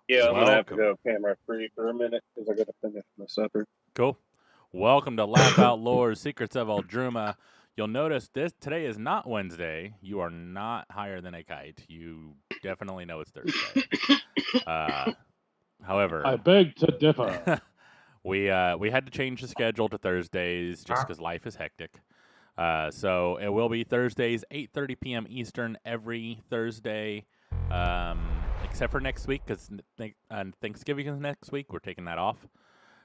Yeah, I'm going to have to Welcome. go camera free for a minute because I got to finish my supper. Cool. Welcome to Laugh Out Lore's Secrets of Eldruma. You'll notice today is not Wednesday. You are not higher than a kite. You definitely know it's Thursday. I However, beg to differ. we had to change the schedule to Thursdays just because life is hectic. So it will be Thursdays, 8:30 p.m. Eastern every Thursday, except for next week because Thanksgiving is next week. We're taking that off.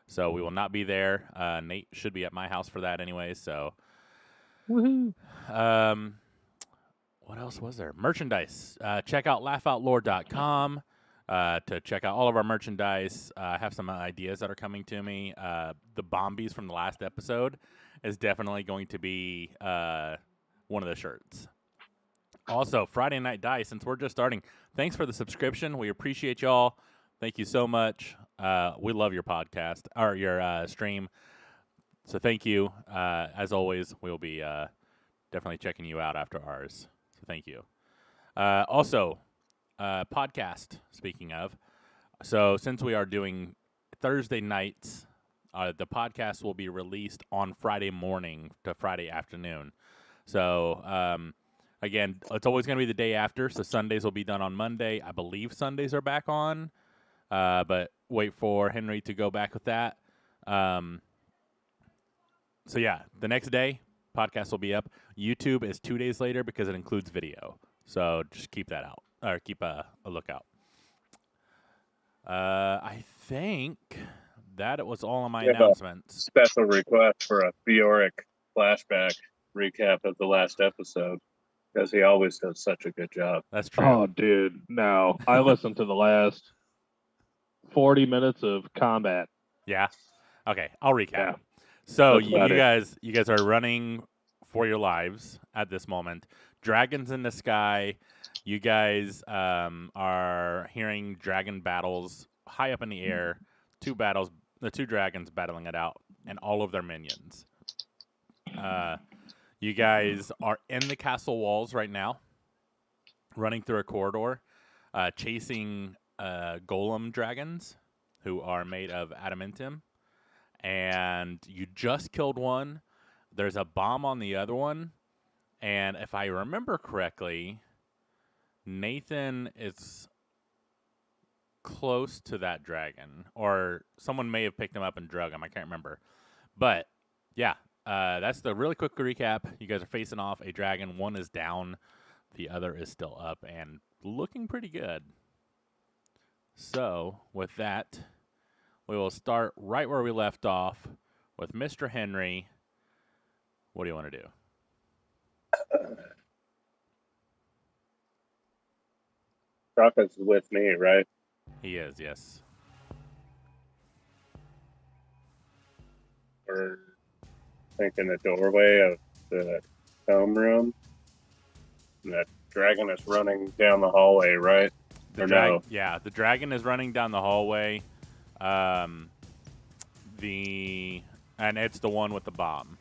So we will not be there. Nate should be at my house for that anyway. So, Woohoo! What else was there? Merchandise. Check out laughoutloud.com to check out all of our merchandise. I have some ideas that are coming to me. The Bombies from the last episode is definitely going to be one of the shirts. Also, Friday Night Dice, since we're just starting, thanks for the subscription. We appreciate y'all. Thank you so much. We love your podcast or your stream. So thank you. As always, we'll be definitely checking you out after ours. So thank you. Also, podcast, speaking of. So since we are doing Thursday nights, the podcast will be released on Friday morning to Friday afternoon. So, again, it's always going to be the day after. So Sundays will be done on Monday. I believe Sundays are back on. But wait for Henry to go back with that. So, yeah, the next day, podcast will be up. YouTube is 2 days later because it includes video. So just keep that out, or keep a lookout. I think that was all of my announcements. Special request for a Bjork flashback recap of the last episode because he always does such a good job. That's true. Oh, dude, no. I listened to the last 40 minutes of combat. Yeah. Okay, I'll recap. Yeah. So That's you about it. guys are running for your lives at this moment. Dragons in the sky. You guys are hearing dragon battles high up in the air. The two dragons battling it out, and all of their minions. You guys are in the castle walls right now, running through a corridor, chasing golem dragons who are made of adamantium. And you just killed one. There's a bomb on the other one. And if I remember correctly, Nathan is close to that dragon. Or someone may have picked him up and drug him. I can't remember. But, yeah, that's the really quick recap. You guys are facing off a dragon. One is down. The other is still up and looking pretty good. So, with that, we will start right where we left off with Mr. Henry. What do you want to do? Rocket's with me, right? He is, yes. We're thinking the doorway of the home room. And that dragon is running down the hallway, right? Yeah, the dragon is running down the hallway. And it's the one with the bomb.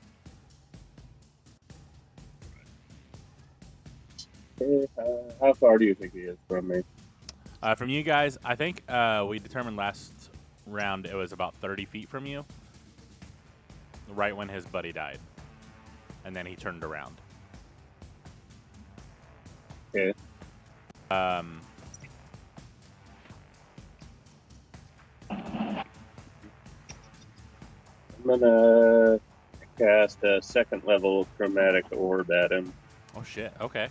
How far do you think he is from me? From you guys, I think we determined last round it was about 30 feet from you. Right when his buddy died. And then he turned around. Okay. I'm gonna cast a second level chromatic orb at him. Oh shit, okay.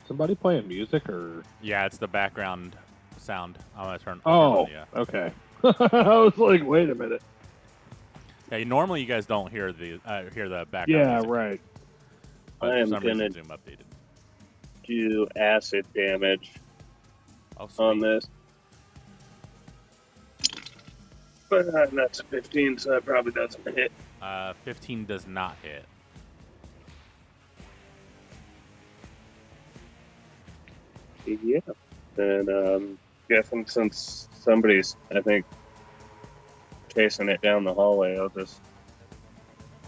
Somebody playing music or? Yeah, it's the background sound. I'm gonna turn. Oh, yeah. Okay. I was like, wait a minute. Yeah, normally you guys don't hear the background. Yeah, music, right. but I am for some reason gonna Zoom updated. do acid damage on this. But that's a 15, so that probably doesn't hit. 15 does not hit. Yeah. And guessing since somebody's, I think, chasing it down the hallway, I'll just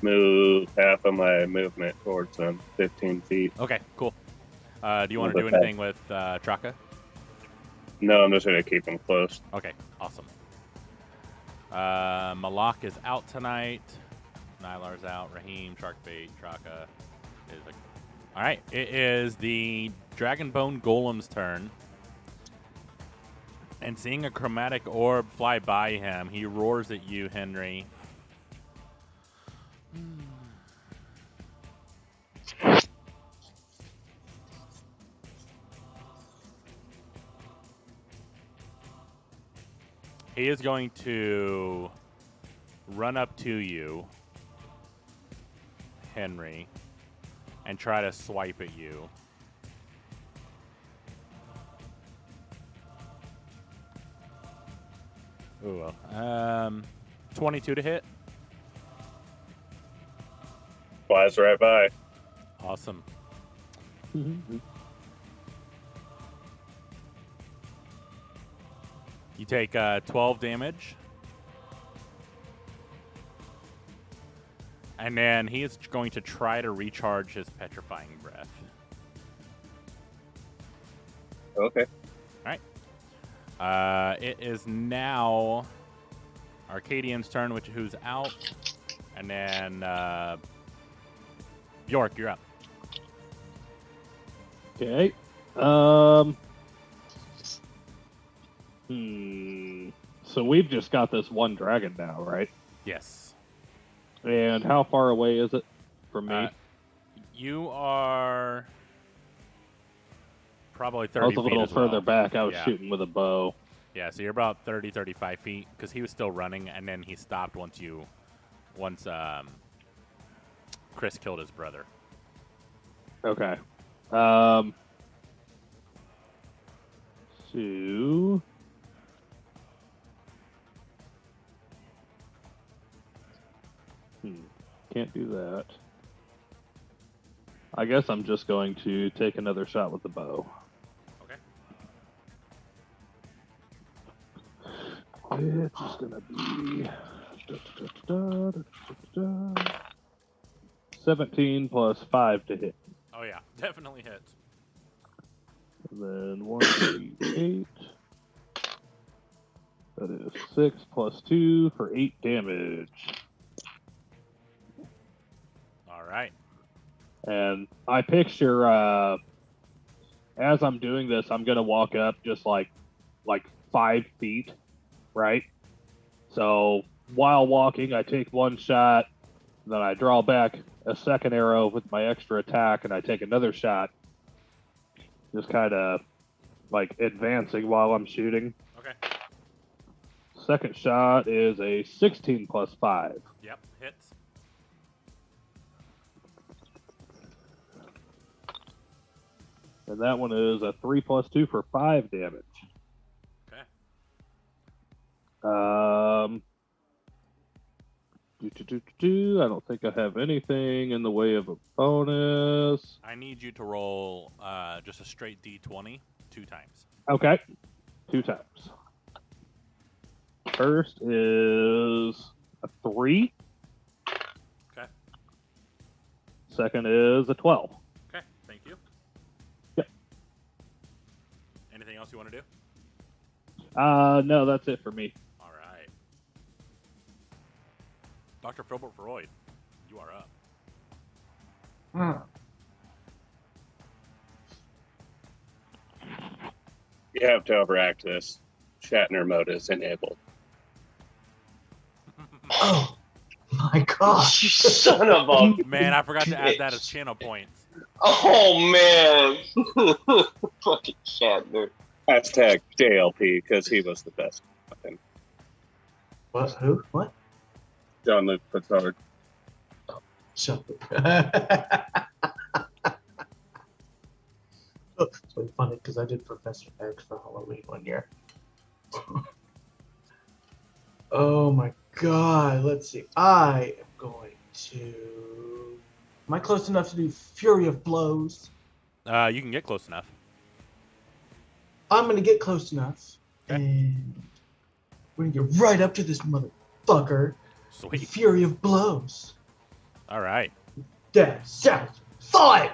move half of my movement towards them, 15 feet. Okay, cool. Do you want to do anything with Traka? No, I'm just going to keep him close. Okay, awesome. Malak is out tonight. Nylar's out. Raheem, Sharkbait, Traka is all right. It is the Dragonbone Golem's turn. And seeing a chromatic orb fly by him, he roars at you, Henry. He is going to run up to you, Henry, and try to swipe at you. Ooh, 22 to hit. Flies right by. Awesome. You take 12 damage. And then he is going to try to recharge his petrifying breath. Okay. All right. It is now Arcadian's turn, who's out. And then Bjork, you're up. Okay. So we've just got this one dragon now, right? Yes. And how far away is it from me? You are probably 30 feet. I was a little further back. I was Yeah. shooting with a bow. Yeah, so you're about 30, 35 feet because he was still running, and then he stopped once Chris killed his brother. Okay. So can't do that. I guess I'm just going to take another shot with the bow. Okay. It's gonna be 17 plus 5 to hit. Oh yeah, definitely hits. And then 1, 3, 8. That is 6 plus 2 for 8 damage. All right. And I picture as I'm doing this, I'm gonna walk up just like 5 feet, right? So while walking, I take one shot, then I draw back a second arrow with my extra attack, and I take another shot. Just kind of like advancing while I'm shooting. Okay. Second shot is a 16 plus 5. Yep, hits. And that one is a 3 plus 2 for 5 damage. Okay. I don't think I have anything in the way of a bonus. I need you to roll just a straight D20 2 times. Okay. 2 times. First is a 3. Okay. Second is a 12. Okay, thank you. Yep. Anything else you want to do? No, that's it for me. All right. Dr. Filbert Freud, you are up. You have to overact this. Shatner mode is enabled. Oh my gosh! You son of a Man, I forgot to add that as channel points. Oh man! Fucking Shatner. Hashtag JLP because he was the best. What? Who? What? Jean-Luc Picard. Shut up. It's really funny because I did Professor X for Halloween one year. Oh my god, let's see. I am going to... Am I close enough to do Fury of Blows? You can get close enough. I'm going to get close enough. Okay. And we're going to get right up to this motherfucker. Sweet. Fury of Blows. All right. That sounds fine!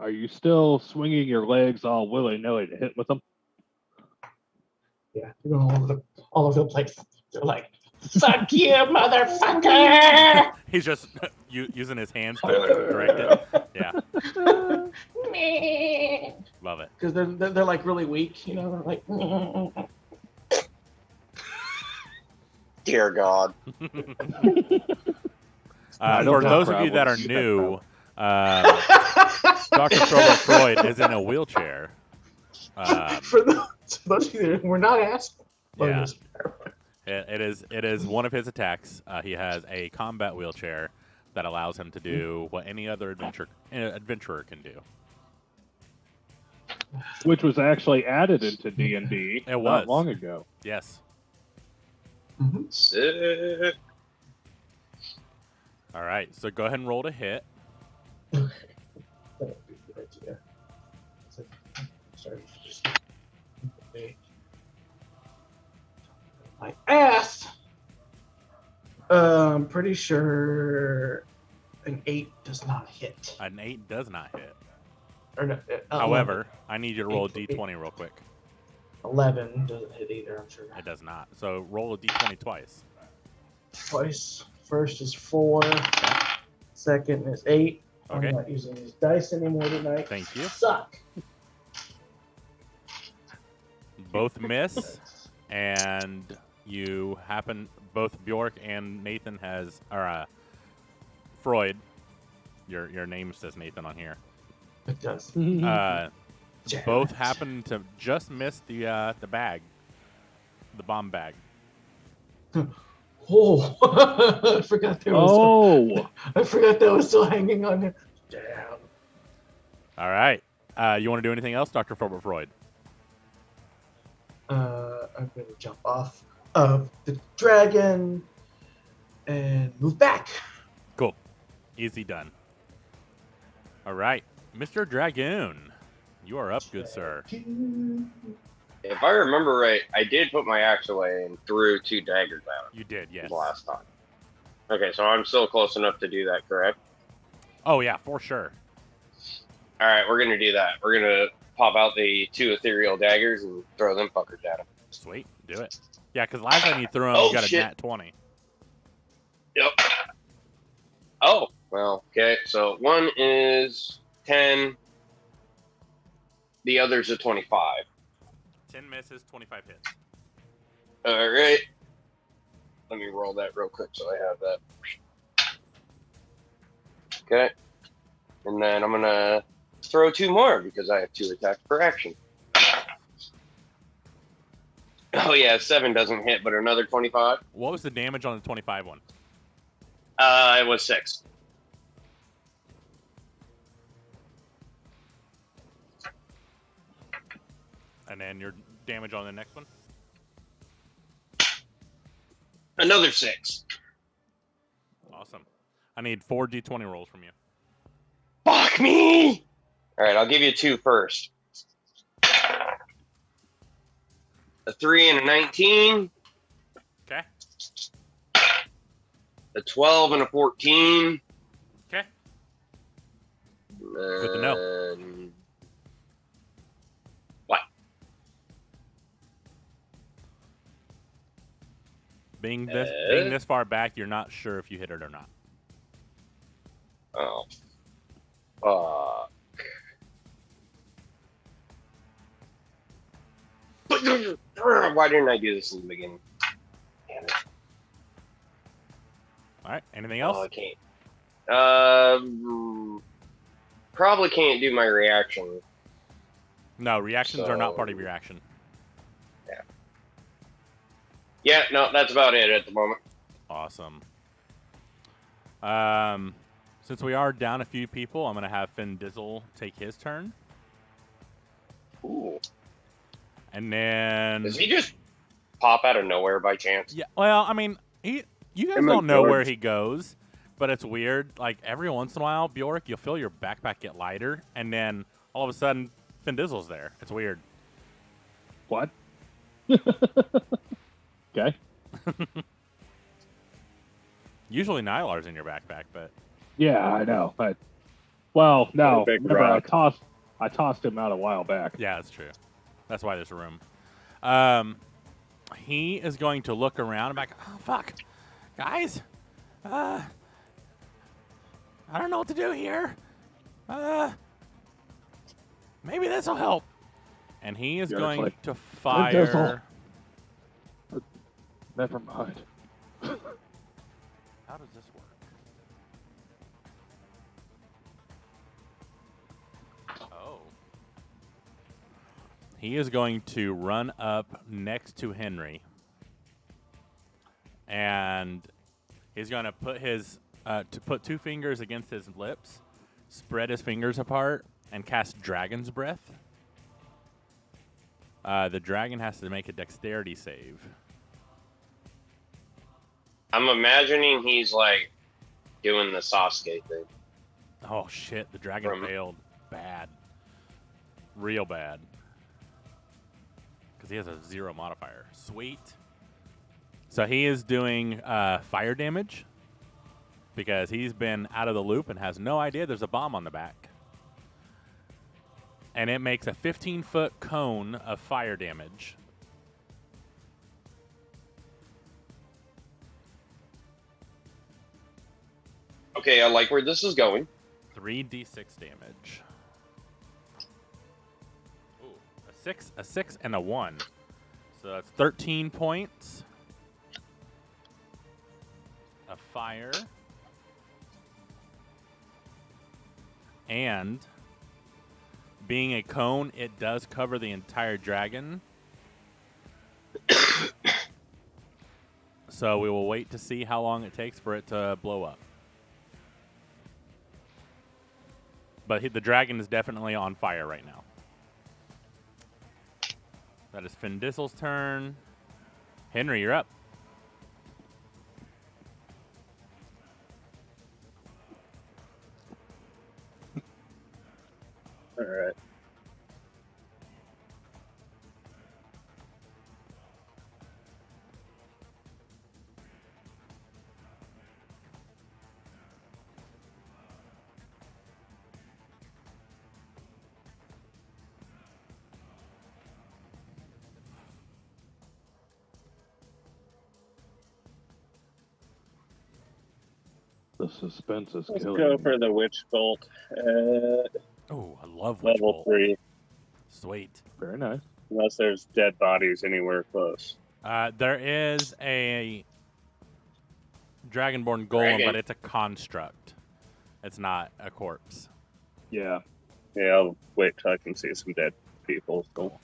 Are you still swinging your legs all willy-nilly to hit with them? Yeah, they're going all over the place. They're like, "Fuck you, motherfucker!" He's just using his hands to direct it. Yeah, love it. Because they're like really weak, you know. They're like, Dear God. For those of you that are new, Dr. Frobel Freud is in a wheelchair. for those of you that we're not asking. Yeah. It is one of his attacks. He has a combat wheelchair that allows him to do what any other adventurer can do. Which was actually added into D&D It was. not long ago. Yes. Mm-hmm. Sick. All right. So go ahead and roll to hit. That'd be a good idea. Sorry, just my ass. I'm pretty sure an 8 does not hit. An 8 does not hit. Or no, However, I need you to roll a 8. d20 real quick. 11 doesn't hit either, I'm sure. It does not. So roll a d20 twice. Twice. First is 4. Second is 8. Okay. I'm not using these dice anymore tonight. Thank you. Suck. Both miss, and you happen both Bjork and Nathan Freud. Your name says Nathan on here. It does. Both happen to just miss the bag, the bomb bag. Oh, I forgot there was. Oh, I forgot that was still hanging on there. Damn. All right. You want to do anything else, Dr. Frobel Freud? I'm gonna jump off of the dragon and move back. Cool. Easy done. All right. Mr. Dragoon, you are up, good sir. If I remember right, I did put my axe away and threw 2 daggers at him You did, yes. last time. Okay, so I'm still close enough to do that, correct? Oh, yeah, for sure. All right, we're going to do that. We're going to pop out the 2 ethereal daggers and throw them fuckers at him. Sweet. Do it. Yeah, because last time you threw him, Oh, you got shit. a nat 20. Yep. Oh, well, okay. So one is 10. The other's a 25. 10 misses, 25 hits. All right. Let me roll that real quick so I have that. Okay. And then I'm going to throw 2 more because I have 2 attacks per action. Oh, yeah, 7 doesn't hit, but another 25. What was the damage on the 25 one? It was 6. And then your damage on the next one? Another 6. Awesome. I need 4 d20 rolls from you. Fuck me! All right, I'll give you 2 first. A 3 and a 19. Okay. A 12 and a 14. Okay. Good to know. And... What? Being this far back, you're not sure if you hit it or not. Oh. Fuck. Why didn't I do this in the beginning? Damn it. All right. Anything else? Oh, I can't. Probably can't do my reaction. No, reactions are not So- part of your action. Yeah, no, that's about it at the moment. Awesome. Since we are down a few people, I'm going to have Finn Dizzle take his turn. Ooh. And then... Does he just pop out of nowhere by chance? Yeah, well, I mean, you guys Him don't and know where George. he goes, but it's weird. Like, every once in a while, Bjork, you'll feel your backpack get lighter, and then all of a sudden, Finn Dizzle's there. It's weird. what? Okay. Usually Nylar's in your backpack, but Yeah, I know. But Well, no, big remember rock. I tossed him out a while back. Yeah, that's true. That's why there's room. He is going to look around and back. Oh fuck, guys. I don't know what to do here. Maybe this will help. And he is Yeah, it's going like, to Thistle. fire. Never mind. How does this work? Oh. He is going to run up next to Henry. And he's going to put put 2 fingers against his lips, spread his fingers apart, and cast Dragon's Breath. The dragon has to make a dexterity save. I'm imagining he's like doing the Sasuke thing. Oh shit, the dragon failed. Bad. Real bad. Because he has a 0 modifier. Sweet. So he is doing fire damage. Because he's been out of the loop and has no idea there's a bomb on the back. And it makes a 15-foot cone of fire damage. Okay, I like where this is going. 3d6 damage. Ooh, a 6, and a 1. So that's 13 points of fire. And being a cone, it does cover the entire dragon. So we will wait to see how long it takes for it to blow up. But the dragon is definitely on fire right now. That is Fin Dissel's turn. Henry, you're up. All right. The suspense is Let's killing go me. for the Witch Bolt at Oh, I love Witch level Bolt. 3, Sweet. Very nice. unless there's dead bodies anywhere close. There is a Dragonborn Golem, Dragon. but it's a construct. It's not a corpse. Yeah. Yeah, I'll wait till I can see some dead people. Cool.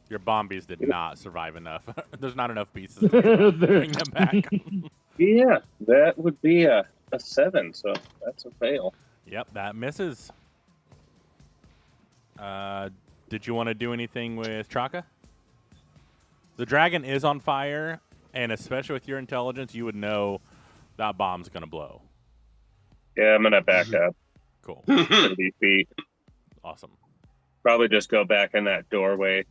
Your Bombies did not survive enough. There's not enough pieces to bring them back. Yeah, that would be a 7, so that's a fail. Yep, that misses. Did you want to do anything with Traka? The dragon is on fire, and especially with your intelligence, you would know that bomb's going to blow. Yeah, I'm gonna back up Cool. 30 feet. Awesome. Probably just go back in that doorway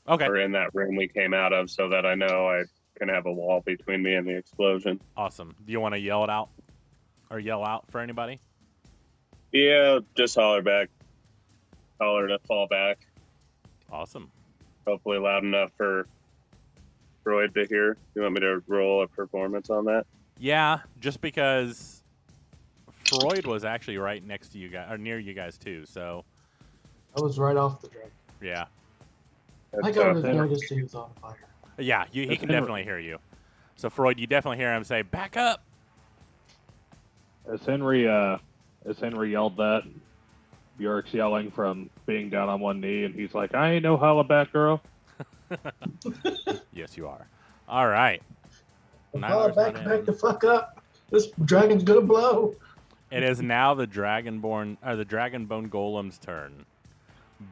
Okay. or in that room we came out of, so that I know I can have a wall between me and the explosion. Awesome. Do you want to yell it out or yell out for anybody? Yeah, just holler back. Holler to fall back. Awesome. Hopefully loud enough for Freud to hear. You want me to roll a performance on that? Yeah, just because Freud was actually right next to you guys, or near you guys too. So I was right off the dragon. yeah, I That's, got noticed he was on fire. yeah, he That's can Henry. definitely hear you. So Freud, you definitely hear him say, "Back up." As Henry yelled that, Bjork's yelling from being down on one knee, and he's like, "I ain't no holla back girl." Yes, you are. All right. Holla Nylar's back not in. the fuck up. This dragon's gonna blow. It is now the Dragonbone Golem's turn.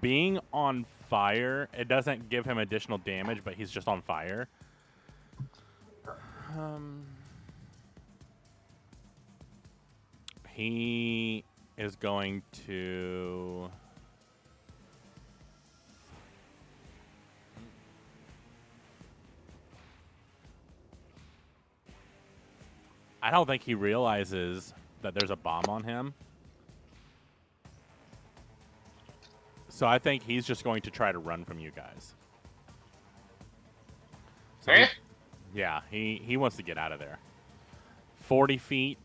Being on fire, it doesn't give him additional damage, but he's just on fire. He is going to... I don't think he realizes that there's a bomb on him. So I think he's just going to try to run from you guys. So yeah, he wants to get out of there. 40 feet.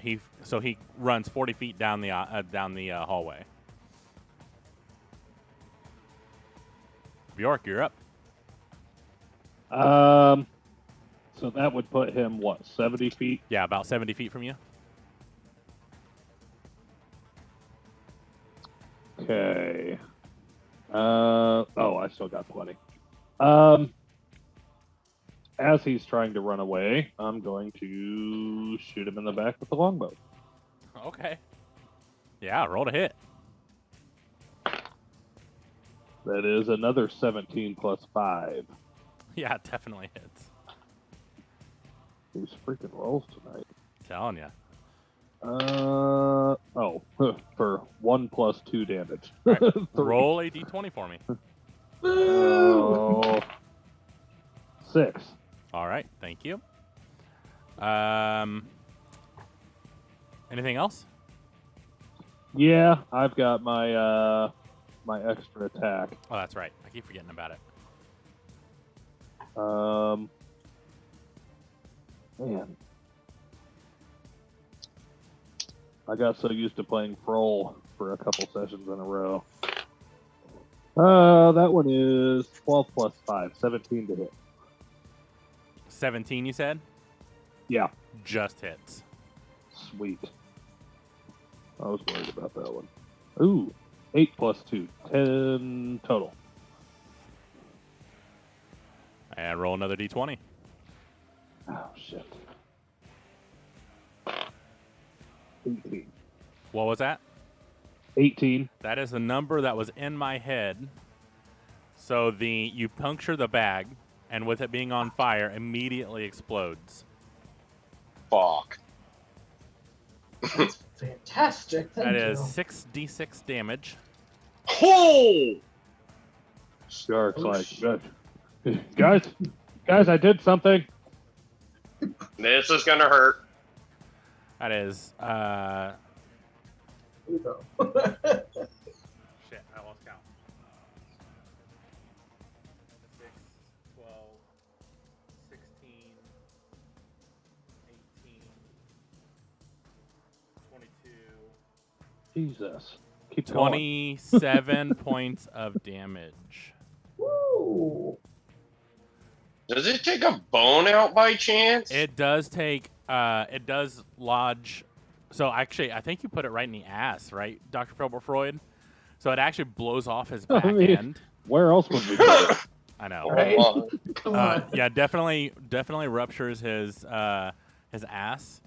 He runs 40 feet down the hallway. Bjork, you're up. So that would put him, what, 70 feet? Yeah, about 70 feet from you. Okay. I still got plenty. As he's trying to run away, I'm going to shoot him in the back with the longbow. Okay. Yeah, roll to hit. That is another 17 plus 5. Yeah, it definitely hits. These freaking rolls tonight. Telling you. For 1 plus 2 damage. All right. Roll a d20 for me. Oh, 6. All right, thank you. Anything else? Yeah, I've got my my extra attack. Oh, that's right. I keep forgetting about it. Man, I got so used to playing Froll for a couple sessions in a row. That one is 12 plus 5, 17 to hit. 17, you said? Yeah, Just hits. sweet. I was worried about that one. Ooh, 8 plus 2, 10 total. And roll another d20. Oh, shit. 18. What was that? 18. That is the number that was in my head. So you puncture the bag, and with it being on fire, immediately explodes. Fuck. That's fantastic. Thank That you. is 6d6 damage. Oh! Shark's Oh, like, shit. guys, I did something. This is gonna hurt. That is, shit, I lost count. 6, 12, 16, 18, 22. Jesus. Keep going. 27 points of damage. Woo. Does it take a bone out by chance? It does take, it does lodge. So actually, I think you put it right in the ass, right, Dr. Filbert Freud? So it actually blows off his back end. Where else would we go? I know. Right? Oh, Come on. Yeah, definitely ruptures his ass,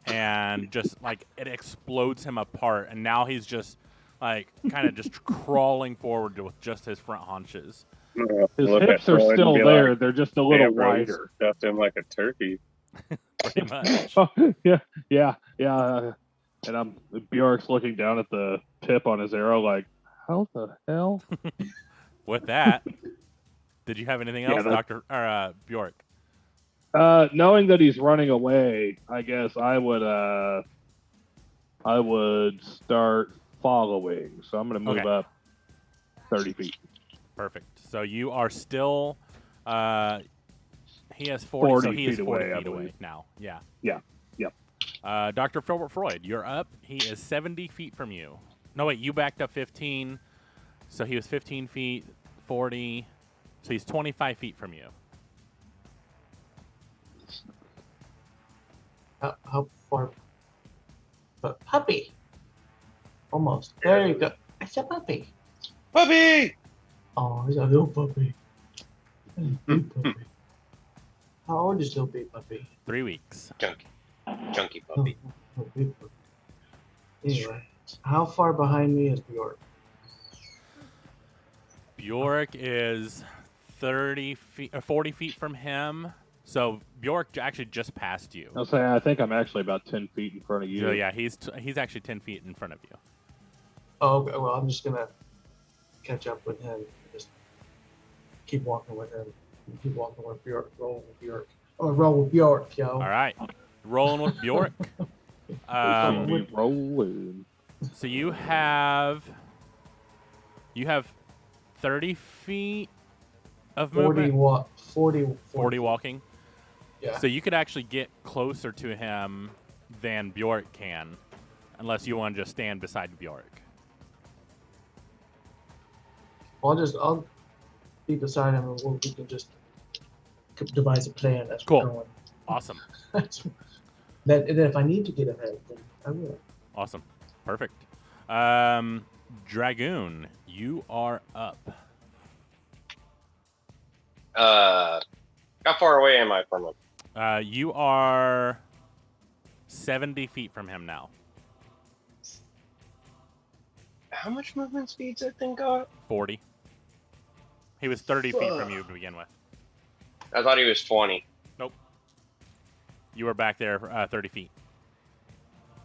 and just like it explodes him apart, and now he's just like kind of just crawling forward with just his front haunches. His Look hips at are Freud still and be there. like, They're just a little "Damn, bro, you wider. stuffed him like a turkey." Pretty much. Oh, yeah. And Bjork's looking down at the tip on his arrow like, how the hell? With that, did you have anything else, that- Bjork? Knowing that he's running away, I guess I would start following. So I'm going to move Okay. up 30 feet. Perfect. So you are still. He has 40, so he is 40 away, I feet away believe. now. Yeah. Yeah. Yep. Dr. Filbert Freud, you're up. He is 70 feet from you. No, wait, you backed up 15. So he was 15 feet, 40. So he's 25 feet from you. How far? But puppy. Almost. There you go. It's a puppy. puppy! Oh, he's a little puppy. Big puppy. How old is little big puppy? 3 weeks. Chunky puppy. Oh, big puppy. Anyway, how far behind me is Bjork? Bjork is 30 feet, 40 feet from him. So Bjork actually just passed you. I'll say I think I'm actually about 10 feet in front of you. So yeah, he's actually 10 feet in front of you. Oh, okay. Well, I'm just gonna catch up with him. Just keep walking with him. Keep walking with Bjork. Roll with Bjork. Oh, roll with Bjork, yo. All right. Rolling with Bjork. See me rolling. So you have 30 feet of 40 movement. 40 walking. Yeah. So you could actually get closer to him than Bjork can, unless you want to just stand beside Bjork. I'll be beside him, and we can just devise a plan as Cool. we're going. Awesome. And then if I need to get ahead, then I will. Awesome. Perfect. Dragoon, you are up. How far away am I from him? You are 70 feet from him now. How much movement speed's that thing got? 40. He was 30 feet from you to begin with. I thought he was 20. Nope. You were back there 30 feet.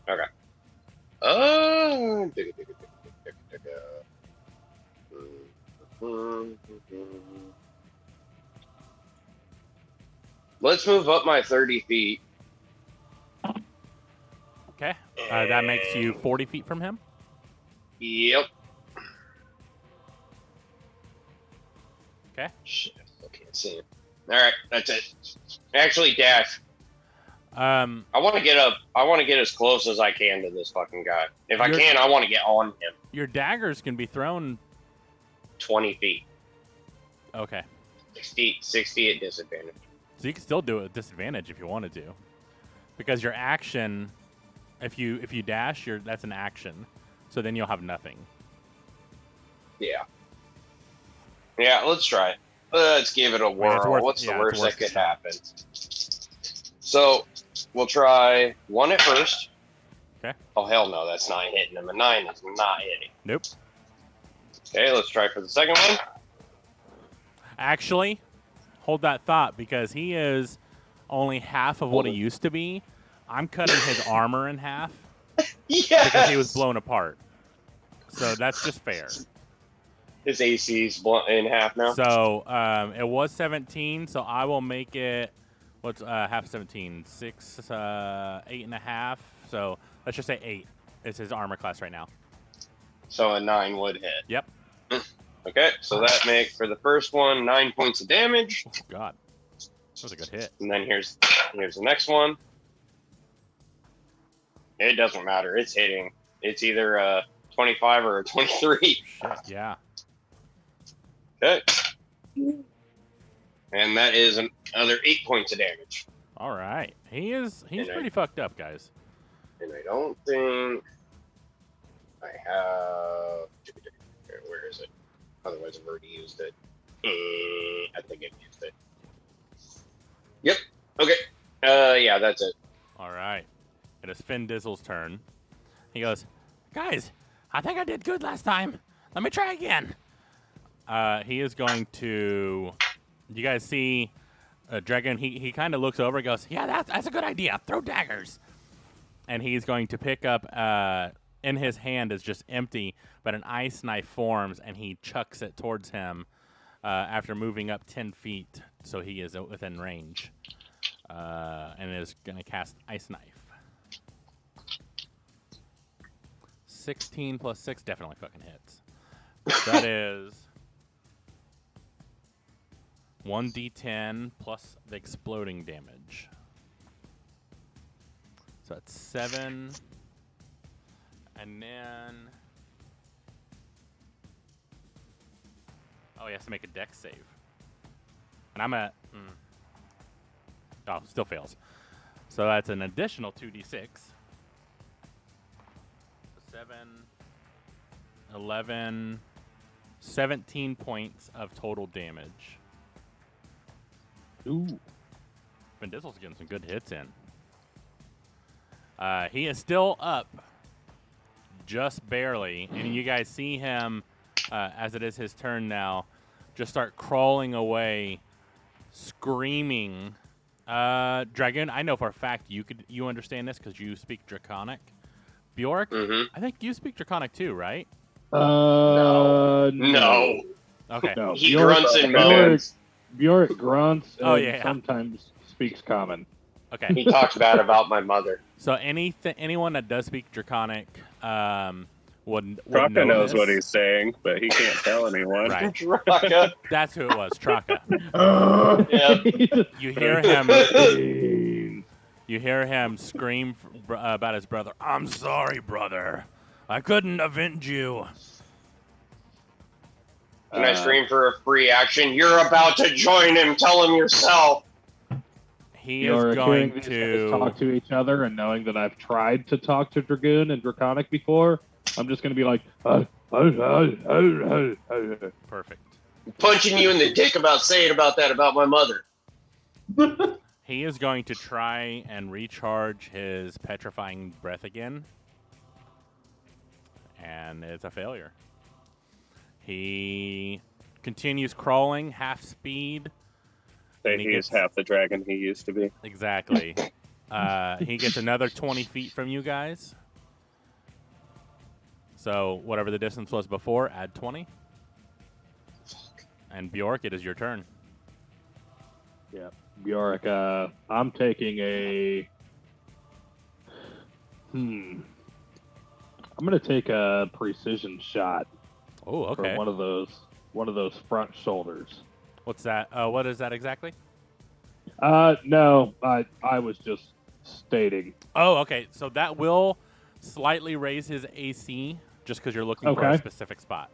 Okay. Let's move up my 30 feet. Okay. That makes you 40 feet from him. Yep. Okay. Shit, I still can't see him. Alright, that's it. Actually, dash. I want to get up. I want to get as close as I can to this fucking guy. If I can, I want to get on him. Your daggers can be thrown 20 feet. Okay. 60 at disadvantage. So you can still do it at disadvantage if you wanted to. Because your action, if you dash, that's an action. So then you'll have nothing. Yeah. Yeah, let's try it. Let's give it a whirl. What's the worst that could happen? So, we'll try 1 at first. Okay. Oh, hell no, that's not hitting him. A 9 is not hitting. Nope. Okay, let's try for the second one. Actually, hold that thought, because he is only half of what he used to be. I'm cutting his armor in half. Yes! Because he was blown apart. So that's just fair. His AC's in half now. So it was 17, so I will make it, what's half 17? 6, 8.5. So let's just say 8 is his armor class right now. So a 9 would hit. Yep. Okay, so that makes, for the first one, 9 points of damage. Oh, God. That was a good hit. And then here's the next one. It doesn't matter. It's hitting. It's either a 25 or a 23. Shit, yeah. Okay. And that is another 8 points of damage. All right. He's pretty fucked up, guys. And I don't think I have... Where is it? Otherwise, I've already used it. I think I've used it. Yep. Okay. Yeah, that's it. All right. It is Finn Dizzle's turn. He goes, guys, I think I did good last time. Let me try again. He is going to... You guys see Dragon? He kind of looks over and goes, yeah, that's a good idea. Throw daggers. And he's going to pick up... in his hand is just empty, but an ice knife forms, and he chucks it towards him after moving up 10 feet, so he is within range. And is going to cast Ice Knife. 16 plus 6 definitely fucking hits. That is 1d10 plus the exploding damage. So that's 7. And then... Oh, he has to make a dex save. And I'm at... Oh, still fails. So that's an additional 2d6. 7, 11, 17 points of total damage. Ooh. Vin Diesel's getting some good hits in. He is still up. Just barely. And you guys see him, as it is his turn now, just start crawling away, screaming. Dragoon, I know for a fact you understand this because you speak Draconic. Bjork, I think you speak Draconic too, right? No. Okay. No. He grunts and moans. Bjork grunts and Oh, yeah. sometimes speaks common. Okay. He talks bad about my mother. So anyone that does speak Draconic would Traka know knows this. what he's saying, but he can't tell anyone. Right. Draka. That's who it was, Traka. Yep. You hear him. You hear him scream about his brother. I'm sorry, brother. I couldn't avenge you. And I scream for a free action. You're about to join him. Tell him yourself. He is going to talk to each other, and knowing that I've tried to talk to Dragoon and Draconic before, I'm just going to be like, Perfect. Punching you in the dick about saying about that about my mother. He is going to try and recharge his petrifying breath again. And it's a failure. He continues crawling, half speed. Say he is half the dragon he used to be. Exactly. He gets another 20 feet from you guys. So whatever the distance was before, add 20. And Bjork, it is your turn. Yeah, Bjork, I'm taking a... I'm going to take a precision shot. Oh, okay. For one of those front shoulders. What's that? What is that exactly? No, I was just stating. Oh, okay. So that will slightly raise his AC just because you're looking for a specific spot.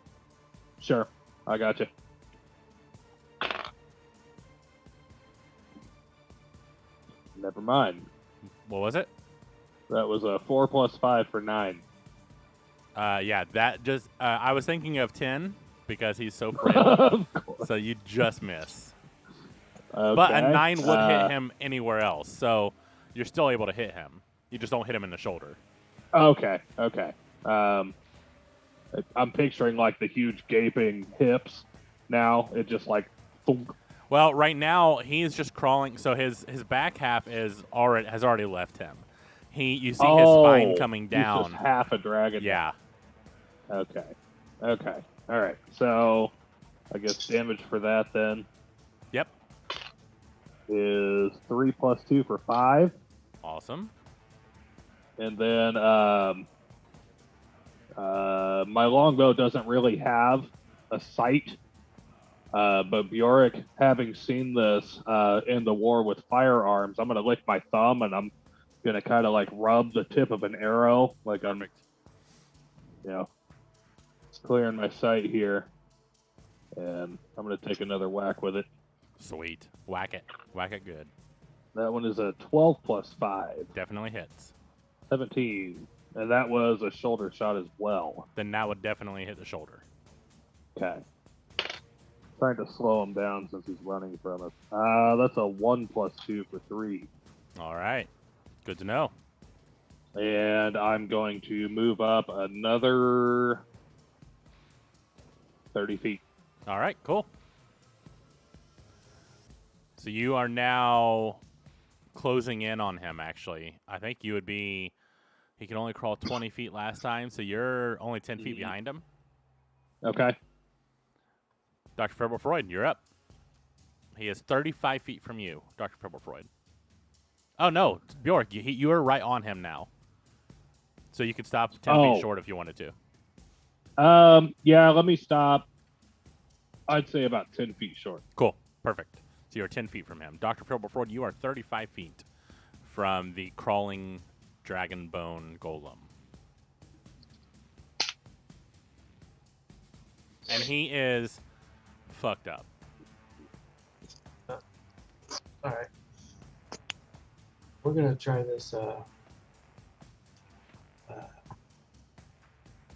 Sure, I got you. Never mind. What was it? That was a 4 + 5 for 9. Yeah, that just. I was thinking of 10 because he's so frail. So you just miss. Okay. But a 9 would hit him anywhere else, so you're still able to hit him. You just don't hit him in the shoulder. Okay. I'm picturing like the huge gaping hips. Now it just like. Thunk. Well, right now he's just crawling, so his back half has already left him. You see his spine coming down. He's just half a dragon. Yeah. Okay. All right. So, I guess damage for that then. Yep. Is 3 + 2 for 5. Awesome. And then my longbow doesn't really have a sight. But Bjork, having seen this in the war with firearms, I'm going to lick my thumb and I'm going to kind of like rub the tip of an arrow. Like I'm, clearing my sight here. And I'm going to take another whack with it. Sweet. Whack it. Whack it good. That one is a 12 + 5. Definitely hits. 17. And that was a shoulder shot as well. Then that would definitely hit the shoulder. Okay. Trying to slow him down since he's running from us. That's a 1 + 2 for 3. All right. Good to know. And I'm going to move up another 30 feet. All right, cool. So you are now closing in on him, actually. I think you would be... He could only crawl 20 feet last time, so you're only 10 feet behind him. Okay. Dr. Freud, you're up. He is 35 feet from you, Dr. Freud. Oh, no, Bjork, you are right on him now. So you could stop 10 feet short if you wanted to. Yeah, let me stop. I'd say about 10 feet short. Cool. Perfect. So you're 10 feet from him. Dr. Freud, you are 35 feet from the crawling dragon bone golem. And he is fucked up. All right. We're gonna try this.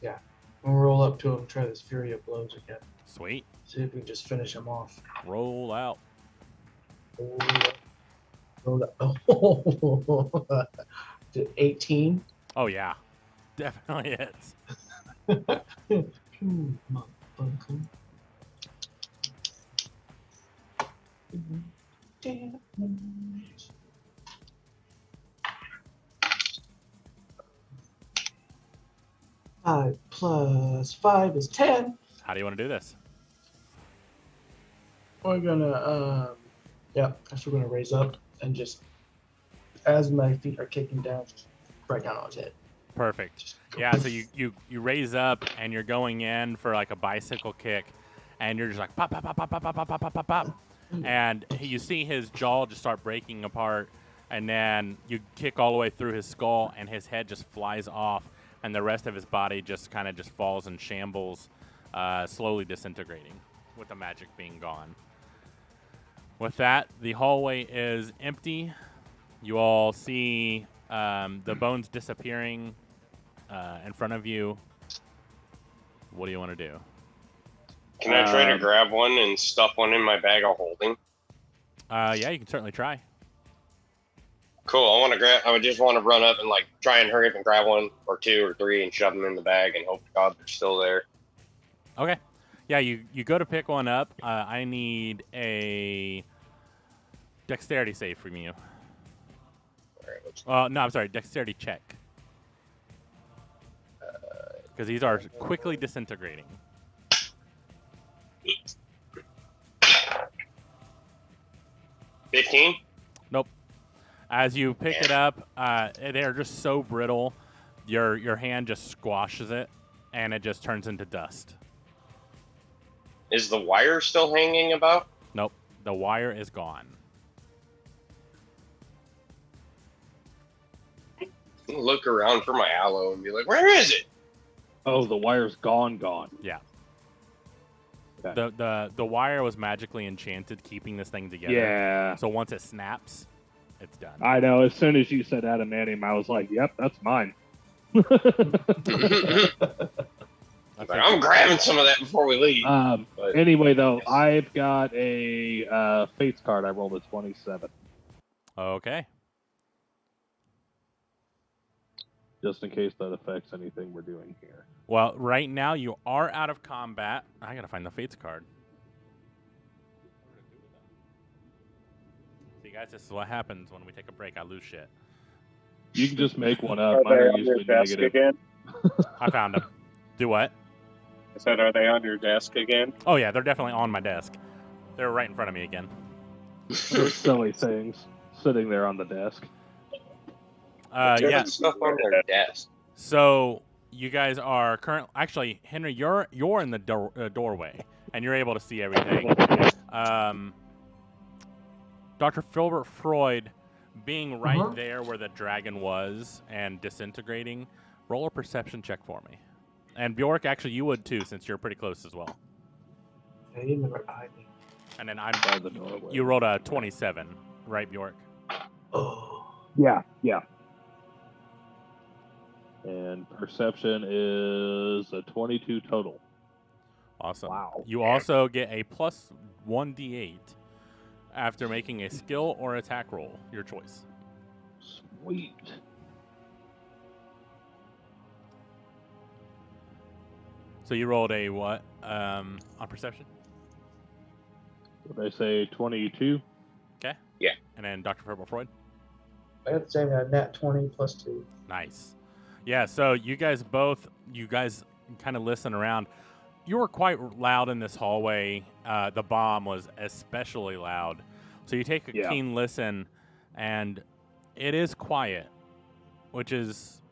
Yeah, we'll roll up to him. Try this Fury of Blows again. Sweet. See if we can just finish him off. Roll out. Roll up. Oh, 18. Oh yeah, definitely hits. Damage. 5 + 5 is 10. How do you want to do this? We're gonna, yeah, I guess we're gonna raise up and just as my feet are kicking down, right down on his head. Perfect. Yeah, so you raise up and you're going in for like a bicycle kick, and you're just like pop pop pop pop pop pop pop pop pop pop, and you see his jaw just start breaking apart, and then you kick all the way through his skull, and his head just flies off, and the rest of his body just kind of just falls in shambles, slowly disintegrating, with the magic being gone. With that, the hallway is empty. You all see the bones disappearing in front of you. What do you want to do? Can I try to grab one and stuff one in my bag of holding? Yeah, you can certainly try. Cool. I just want to run up and like try and hurry up and grab one or two or three and shove them in the bag and hope to God they're still there. Okay. Yeah, you go to pick one up. I need a dexterity save from you. All right, No, I'm sorry, dexterity check. Because these are quickly disintegrating. 15? Nope. As you pick it up, they're just so brittle, your hand just squashes it, and it just turns into dust. Is the wire still hanging about? Nope. The wire is gone. Look around for my aloe and be like, where is it? Oh, the wire's gone. Yeah. Okay. The wire was magically enchanted, keeping this thing together. Yeah. So once it snaps, it's done. I know. As soon as you said adamantium, I was like, yep, that's mine. I'm grabbing some of that before we leave. Anyway, though, I've got a Fates card. I rolled a 27. Okay. Just in case that affects anything we're doing here. Well, right now you are out of combat. I gotta find the Fates card. See, guys, this is what happens when we take a break. I lose shit. You can just make one Are up. Mine they are on your usually desk negative. again? I found them. Do what? I said, are they on your desk again? Oh yeah, they're definitely on my desk. They're right in front of me again. They're silly things sitting there on the desk. Yeah. Stuff on their desk. So you guys are actually, Henry, you're in the doorway, and you're able to see everything. Dr. Filbert Freud, being right there where the dragon was and disintegrating, roll a perception check for me. And Bjork, actually, you would too, since you're pretty close as well. Yeah, you never eyed me. And then By the doorway. you rolled a 27, right, Bjork? Oh. Yeah. And perception is a 22 total. Awesome. Wow. You also get a plus 1d8 after making a skill or attack roll, your choice. Sweet. So you rolled a what on perception? Did I say 22? Okay. Yeah. And then Dr. Purple Freud? I got the same nat 20 plus 2. Nice. Yeah, so you guys kind of listen around. You were quite loud in this hallway. The bomb was especially loud. So you take a keen listen, and it is quiet, which is